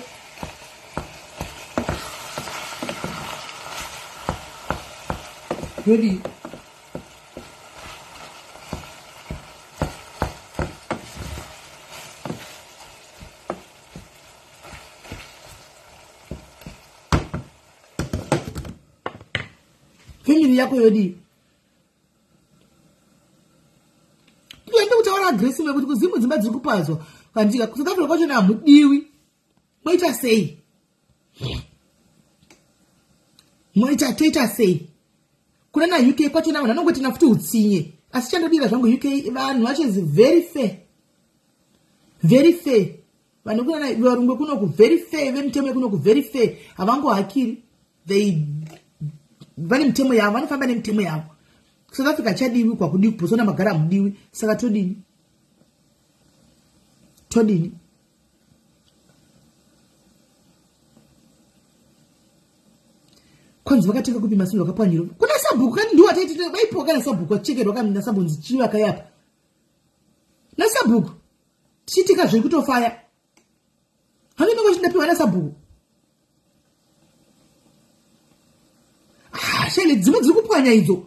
Yodi. Family yako yodi. Kuenda kutaura aggressive kuti kuzimu dzimba dziri kupazwa. Kandika South Africa kwacho na mudiwi. Moita sei. Moita toita sei. Kuna na UK kwacho na vanongoti nafuti utsinye. Asi chandodira zvangu UK vanhu vacho is very fair. Very fair. Vanhu kuna na varungu kuno ku very fair, vemtemo kuno ku very fair. Havango hakiri. They vane mtemo yavo, vanofamba nemtemo yavo. South Africa chadiwi kwa kudi kupozona magara mudiwi. Saka todini. Todini. Kwanza vakatenga kupi masulu wakapwanyiro. Kuna sabhuku kani ndiwa taiti vaipo kana sabhuku wachekedwa kama na sabunzi chiwa kayapa. Na sabhuku chitika zvekutofaya. Hamino kwachindapiwa na sabhuku. Shele dzimwe dziri kupwanya idzo.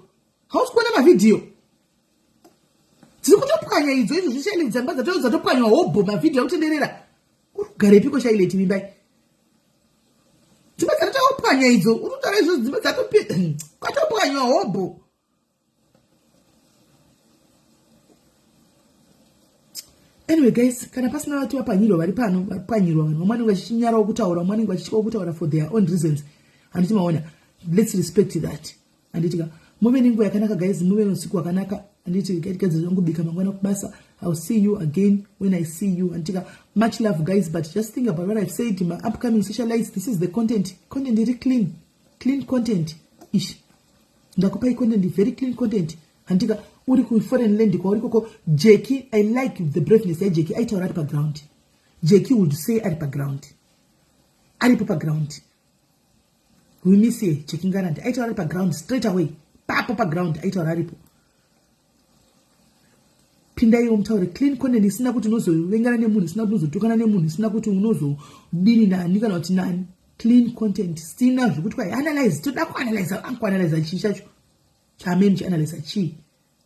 Hausi kuona mavideo. Dziri kutopwanya idzo izvo zvishele dzamba dzatopwanywa hobho mavideo akutenderera. Urugare piko shaile timimbai. Dzimba dzatopwanya idzo. Urugare izvo dzimba dzatopita. Kwatopwanywa hobho. Anyway guys, kana pasina vatu vapanyirwa vari pano, vapanyirwa vanhu vamwe vanenge vachinyarawo kutaura, vamwe vanenge vachityawo kutaura for their own reasons. Anditi maona, let's respect that. Anditika muve nenguva yakanaka guys, muve usiku wakanaka. Anditi gadzi zangu bika mangwana kubasa. I'll see you again when I see you. Anditika much love guys, but just think about what I've said in my upcoming socialites. This is the content. Content very clean. Clean content ish. Ndakupa content very clean content. Anditika uri ku foreign land kwa uri koko Jackie, I like the braveness ya Jackie. Aita uri background. Jackie would say ari background. Ari background. We miss here checking guarantee. I tell background straight away. papo paground aitaura aripo. Pindaiwo mutaure clean content isina kuti unozovengana nemunhu, isina kuti unozotukana nemunhu, isina kuti unozodini nani kana kuti nani. Clean content sina zvekuti kwai analyze, toda kuanalyza, ankuanalyza chii chacho chameni chianalyza chii.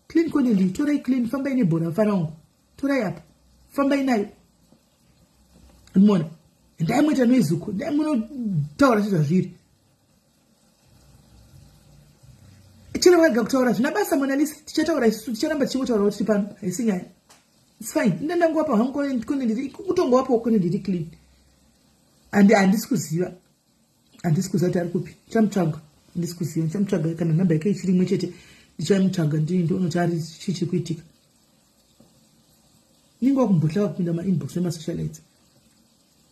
Clean content torai clean, fambai nebhora farangu, torai apo, fambai nayo. Umeona? Ndai muita noizuko, ndai munotaura zviri. Chira wega kutaura zvina basa monalisi, tichataura isusu, ticharamba tichitaura kuti pano haisi nyaya. It's fine. Ndangu apa hangu content kutongo wapo content clean. Handisi kuziva kuti ari kupi. Chamutsvaga, handisi kuziva. Chamutsvaga kana namba yake ichiri imwe chete, ndichamutsvaga ndinoona kuti ari chichi kuitika. Ninge wakumbotla kupinda ma-inbox nemasocialites.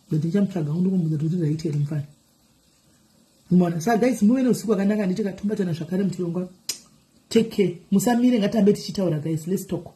But ndichamutsvaga undokumudza kuti zvaita here mufana. Umeona? Saka guys, muve neusiku hwakanaka, ndichakatombatana zvakare mutirongwa. Take care. Musamire, ngatambe tichitaura guys. Let's talk.